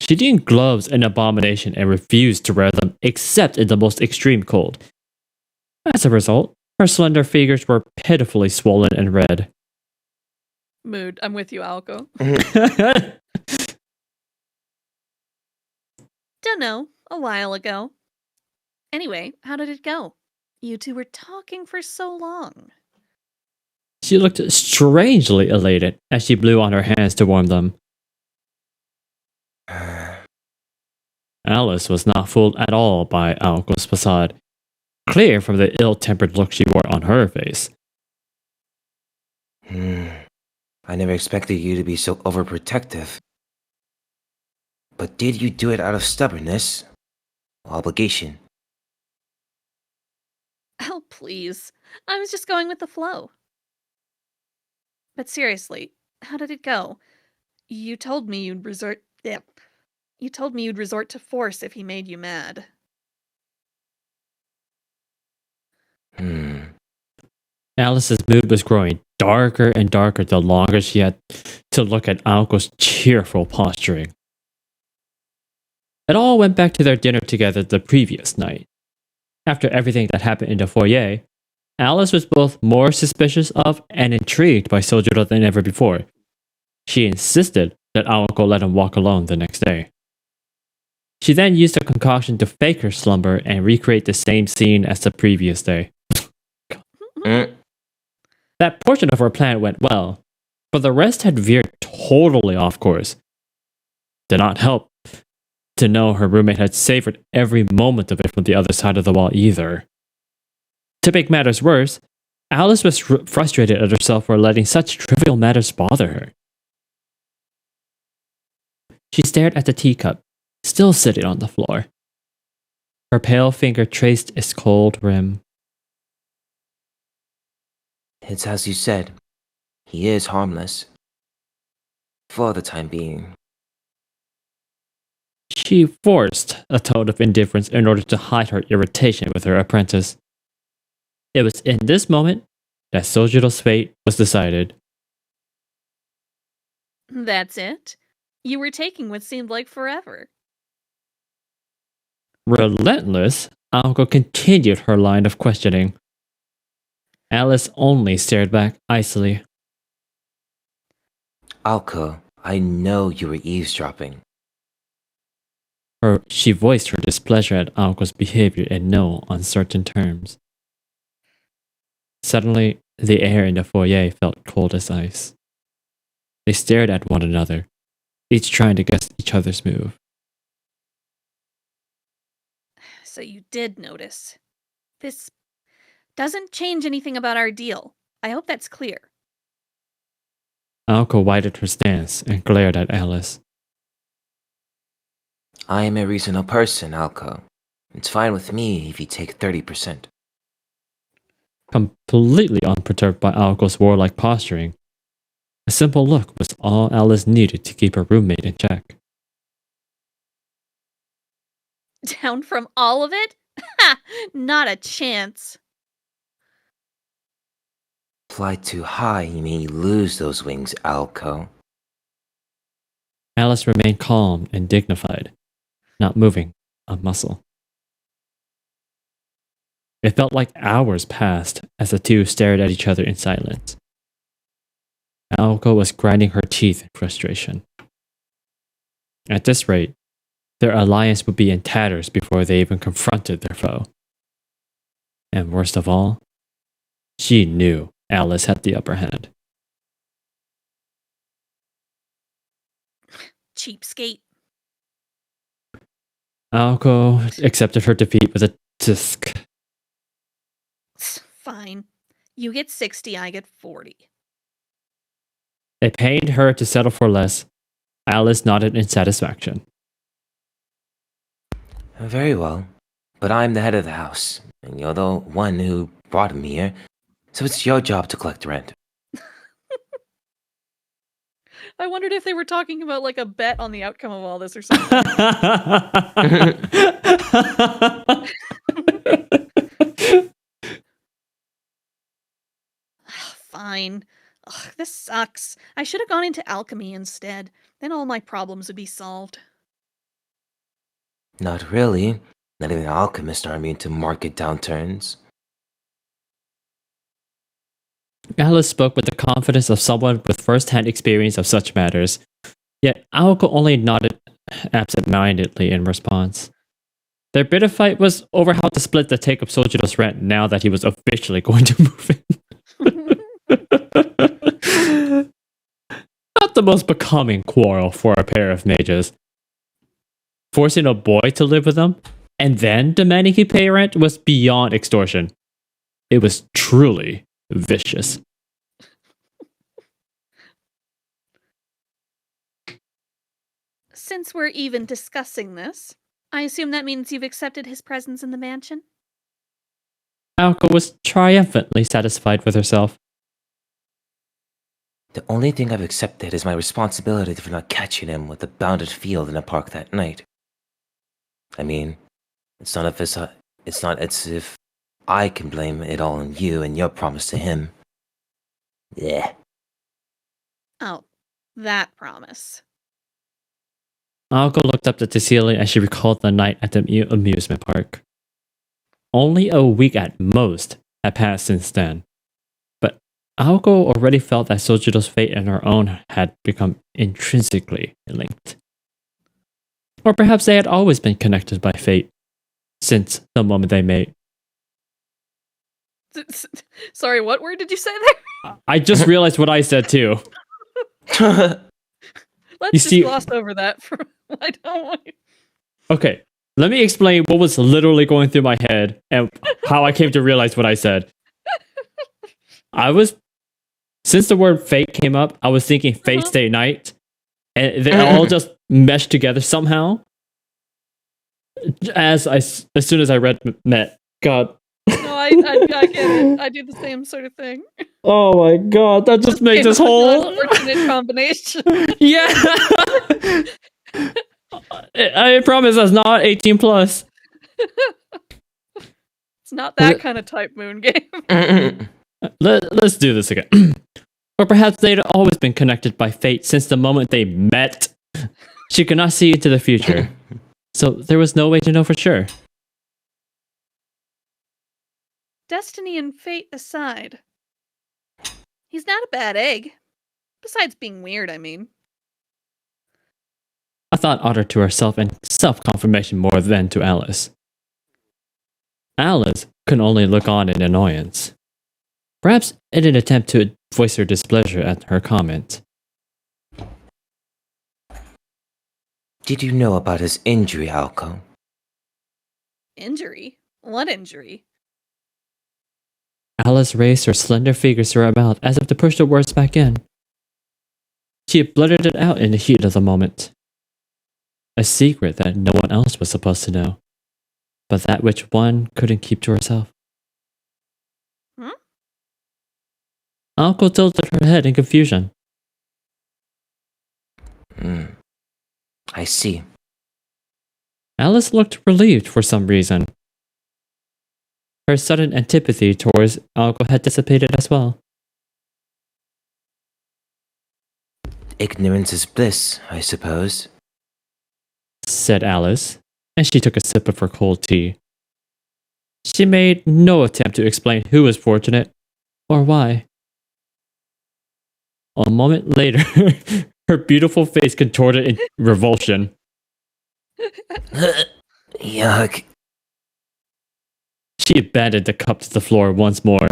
She deemed gloves an abomination and refused to wear them except in the most extreme cold. As a result, her slender fingers were pitifully swollen and red. Mood. I'm with you, Alco. Dunno. A while ago. Anyway, how did it go? You two were talking for so long. She looked strangely elated as she blew on her hands to warm them. Alice was not fooled at all by Aoko's facade, clear from the ill-tempered look she wore on her face. I never expected you to be so overprotective. But did you do it out of stubbornness? Obligation? Oh, please. I was just going with the flow. But seriously, how did it go? You told me you'd resort... Yeah. You told me you'd resort to force if he made you mad. Alice's mood was growing darker and darker the longer she had to look at Aoko's cheerful posturing. It all went back to their dinner together the previous night. After everything that happened in the foyer, Alice was both more suspicious of and intrigued by Sojiro than ever before. She insisted that Aoko let him walk alone the next day. She then used a concoction to fake her slumber and recreate the same scene as the previous day. That portion of her plan went well, but the rest had veered totally off course. Did not help to know her roommate had savored every moment of it from the other side of the wall either. To make matters worse, Alice was frustrated at herself for letting such trivial matters bother her. She stared at the teacup, still sitting on the floor. Her pale finger traced its cold rim. It's as you said. He is harmless. For the time being. She forced a tone of indifference in order to hide her irritation with her apprentice. It was in this moment that Sojiro's fate was decided. That's it? You were taking what seemed like forever. Relentless, Aoko continued her line of questioning. Alice only stared back icily. Alko, I know you were eavesdropping. She voiced her displeasure at Aoko's behavior in no uncertain terms. Suddenly, the air in the foyer felt cold as ice. They stared at one another, each trying to guess each other's move. So you did notice. This doesn't change anything about our deal. I hope that's clear. Aoko widened her stance and glared at Alice. I am a reasonable person, Alko. It's fine with me if you take 30%. Completely unperturbed by Aoko's warlike posturing, a simple look was all Alice needed to keep her roommate in check. Down from all of it? Ha! Not a chance. Fly too high, you may lose those wings, Alko. Alice remained calm and dignified, not moving a muscle. It felt like hours passed as the two stared at each other in silence. Aoko was grinding her teeth in frustration. At this rate, their alliance would be in tatters before they even confronted their foe. And worst of all, she knew Alice had the upper hand. Cheapskate. Aoko accepted her defeat with a tisk. Fine. You get 60, I get 40. It pained her to settle for less. Alice nodded in satisfaction. Very well. But I'm the head of the house, and you're the one who brought him here, so it's your job to collect rent. I wondered if they were talking about like a bet on the outcome of all this or something. Fine. Ugh, this sucks. I should have gone into alchemy instead. Then all my problems would be solved. Not really. Not even alchemists are immune to market downturns. Alice spoke with the confidence of someone with first-hand experience of such matters. Yet Aoko only nodded absent-mindedly in response. Their bitter fight was over how to split the take of Sojiro's rent now that he was officially going to move in. Not the most becoming quarrel for a pair of mages. Forcing a boy to live with them and then demanding he pay rent was beyond extortion. It was truly vicious. Since we're even discussing this, I assume that means you've accepted his presence in the mansion? Aoko was triumphantly satisfied with herself. The only thing I've accepted is my responsibility for not catching him with the bounded field in a park that night. I mean, it's not as if I can blame it all on you and your promise to him. Yeah. Oh, that promise. Aoko looked up at the ceiling as she recalled the night at the amusement park. Only a week at most had passed since then. But Aoko already felt that Sojiro's fate and her own had become intrinsically linked. Or perhaps they had always been connected by fate, since the moment they met. Sorry, what word did you say there? I just realized what I said too. Let's just gloss over that. I don't want you. Okay, let me explain what was literally going through my head and how I came to realize what I said. Since the word fate came up, I was thinking fate stay night, and they all just meshed together somehow. As soon as I read met, God. No, I get it. I do the same sort of thing. Oh my God, that just makes this whole unfortunate combination. Yeah. I promise that's not 18 plus. It's not that kind of type moon game. Let's do this again. Or perhaps they'd always been connected by fate since the moment they met. She could not see into the future, so there was no way to know for sure. Destiny and fate aside, he's not a bad egg. Besides being weird, I mean. A thought uttered to herself and self-confirmation more than to Alice. Alice could only look on in annoyance. Perhaps in an attempt to voice her displeasure at her comment. Did you know about his injury, Aoko? Injury? What injury? Alice raised her slender fingers to her mouth as if to push the words back in. She blurted it out in the heat of the moment. A secret that no one else was supposed to know, but that which one couldn't keep to herself. Aoko tilted her head in confusion. I see. Alice looked relieved for some reason. Her sudden antipathy towards Aoko had dissipated as well. Ignorance is bliss, I suppose, said Alice, and she took a sip of her cold tea. She made no attempt to explain who was fortunate or why. A moment later, her beautiful face contorted in revulsion. Yuck. She abandoned the cup to the floor once more.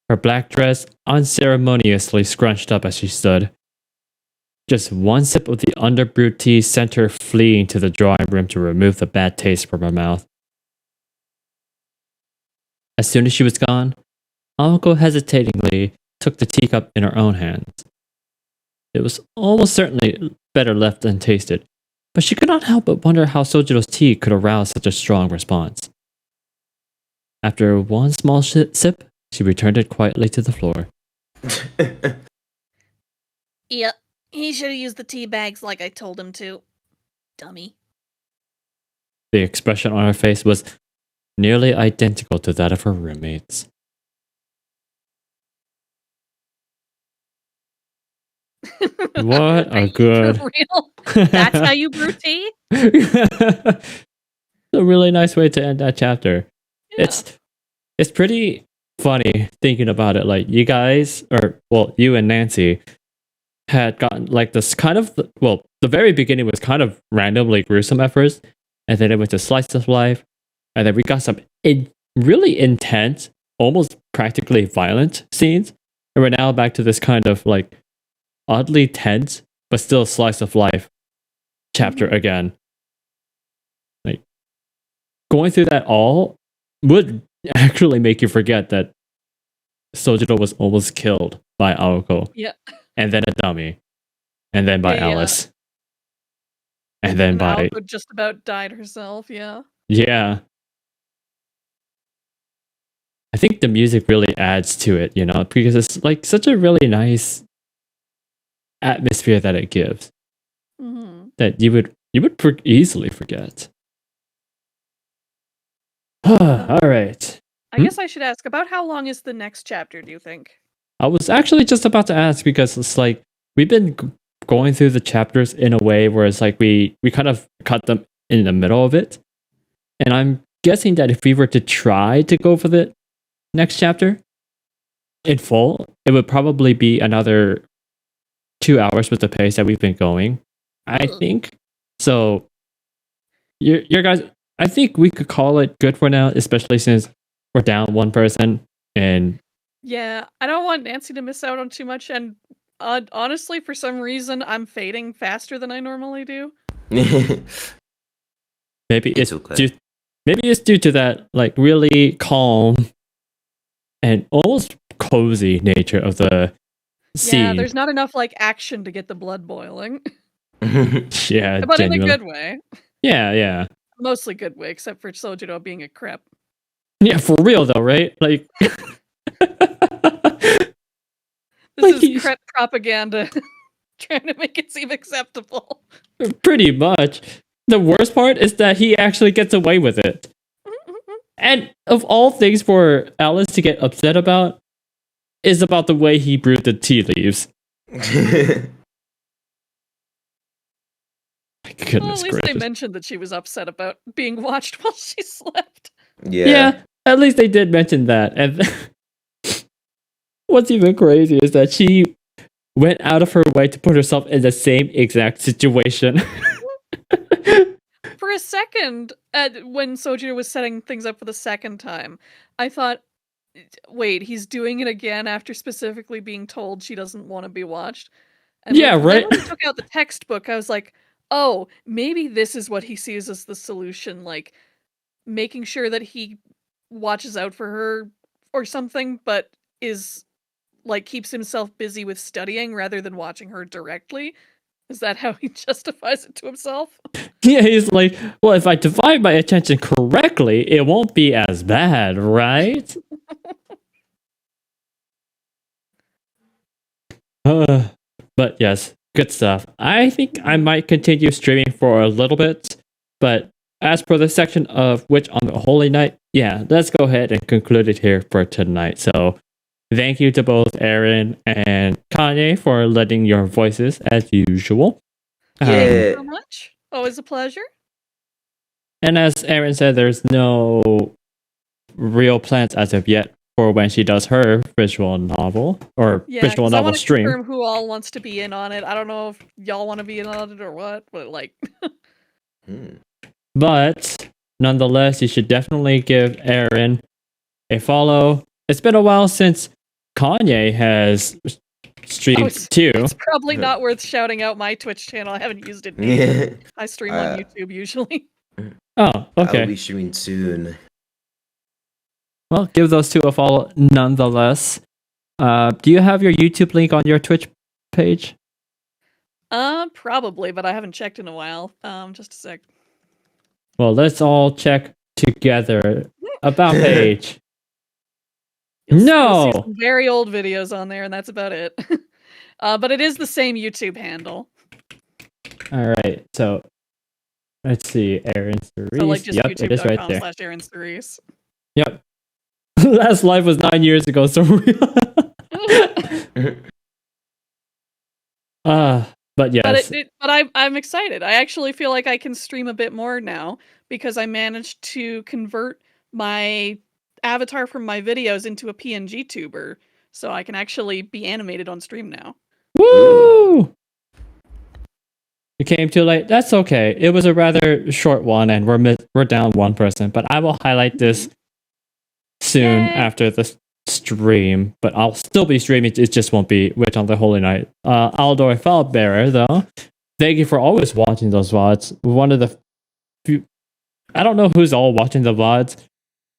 Her black dress unceremoniously scrunched up as she stood. Just one sip of the underbrewed tea sent her fleeing to the drawing room to remove the bad taste from her mouth. As soon as she was gone, Amiko hesitatingly took the teacup in her own hands. It was almost certainly better left untasted, but she could not help but wonder how Sojiro's tea could arouse such a strong response. After one small sip, she returned it quietly to the floor. Yep, he should have used the tea bags like I told him to. Dummy. The expression on her face was nearly identical to that of her roommates. What Are a you good... for real? That's how you brew tea? A really nice way to end that chapter. Yeah. It's pretty funny thinking about it. Like, you guys, or well, you and Nancy had gotten like this kind of, well, the very beginning was kind of randomly gruesome at first, and then it went to slice of life, and then we got some really intense, almost practically violent scenes, and we're now back to this kind of like oddly tense but still slice of life chapter again. Like, going through that all would actually make you forget that Sojiro was almost killed by Aoko. Yeah. And then a dummy. And then by Alice. And then by... Aoko just about died herself, yeah. Yeah. I think the music really adds to it, you know, because it's like such a really nice atmosphere that it gives. Mm-hmm. That you would easily forget. All right. I guess I should ask, about how long is the next chapter, do you think? I was actually just about to ask, because it's like we've been going through the chapters in a way where it's like we kind of cut them in the middle of it. And I'm guessing that if we were to try to go for the next chapter in full, it would probably be another 2 hours with the pace that we've been going, I think. So, your guys, I think we could call it good for now, especially since we're down one person. And yeah, I don't want Nancy to miss out on too much. And honestly, for some reason, I'm fading faster than I normally do. maybe it's due to that like really calm and almost cozy nature of the scene. Yeah, there's not enough like action to get the blood boiling. Yeah, but genuinely. in a good way. Yeah. Mostly good way, except for Sojiro being a crep. Yeah, for real though, right? Like, this is crep propaganda, trying to make it seem acceptable. Pretty much. The worst part is that he actually gets away with it. And of all things for Alice to get upset about, is about the way he brewed the tea leaves. Goodness well, at least gracious. they mentioned that she was upset about being watched while she slept. Yeah, at least they did mention that. And what's even crazy is that she went out of her way to put herself in the same exact situation. For a second, when Sojiro was setting things up for the second time, I thought, wait, he's doing it again after specifically being told she doesn't want to be watched? And yeah, right? Then when he took out the textbook, I was like, oh, maybe this is what he sees as the solution, like making sure that he watches out for her or something, but is like keeps himself busy with studying rather than watching her directly. Is that how he justifies it to himself? Yeah, he's like, well, if I divide my attention correctly, it won't be as bad, right? But yes, good stuff. I think I might continue streaming for a little bit, but as for the section of Witch on the Holy Night, yeah, let's go ahead and conclude it here for tonight. So thank you to both Eryn and Kanye for lending your voices as usual. Yeah. Thank you so much. Always a pleasure. And as Eryn said, there's no real plans as of yet for when she does her visual novel or Yeah, visual 'cause I novel want to stream. confirm who all wants to be in on it. I don't know if y'all want to be in on it or what, but like, But nonetheless, you should definitely give Eryn a follow. It's been a while since Kanye has streamed too. it's probably not worth shouting out my Twitch channel. I haven't used it in ages. I stream on YouTube usually. Oh, I'll okay. be streaming soon. Well, give those two a follow nonetheless. Do you have your YouTube link on your Twitch page? Probably, but I haven't checked in a while. Just a sec. Well, let's all check together. About page. You'll see No! some very old videos on there, and that's about it. But it is the same YouTube handle. Alright, so let's see. Eryn Cerise. So like just Yep, it is right there. youtube.com/Eryn Cerise. Yep. Last live was 9 years ago, so but yes. But I'm excited. I actually feel like I can stream a bit more now because I managed to convert my avatar from my videos into a PNG tuber, so I can actually be animated on stream now. Woo! You came too late. That's okay. It was a rather short one, and we're down one person. But I will highlight this soon after the stream. But I'll still be streaming. It just won't be Witch on the Holy Night. Aldor Fallbearer, though, thank you for always watching those VODs. One of the few. I don't know who's all watching the VODs,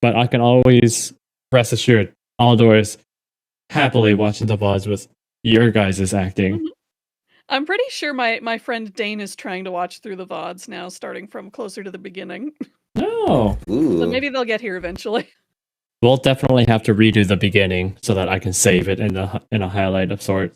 but I can always rest assured Aldor is happily watching the VODs with your guys' acting. I'm pretty sure my friend Dane is trying to watch through the VODs now, starting from closer to the beginning. Oh. So maybe they'll get here eventually. We'll definitely have to redo the beginning so that I can save it in a highlight of sorts.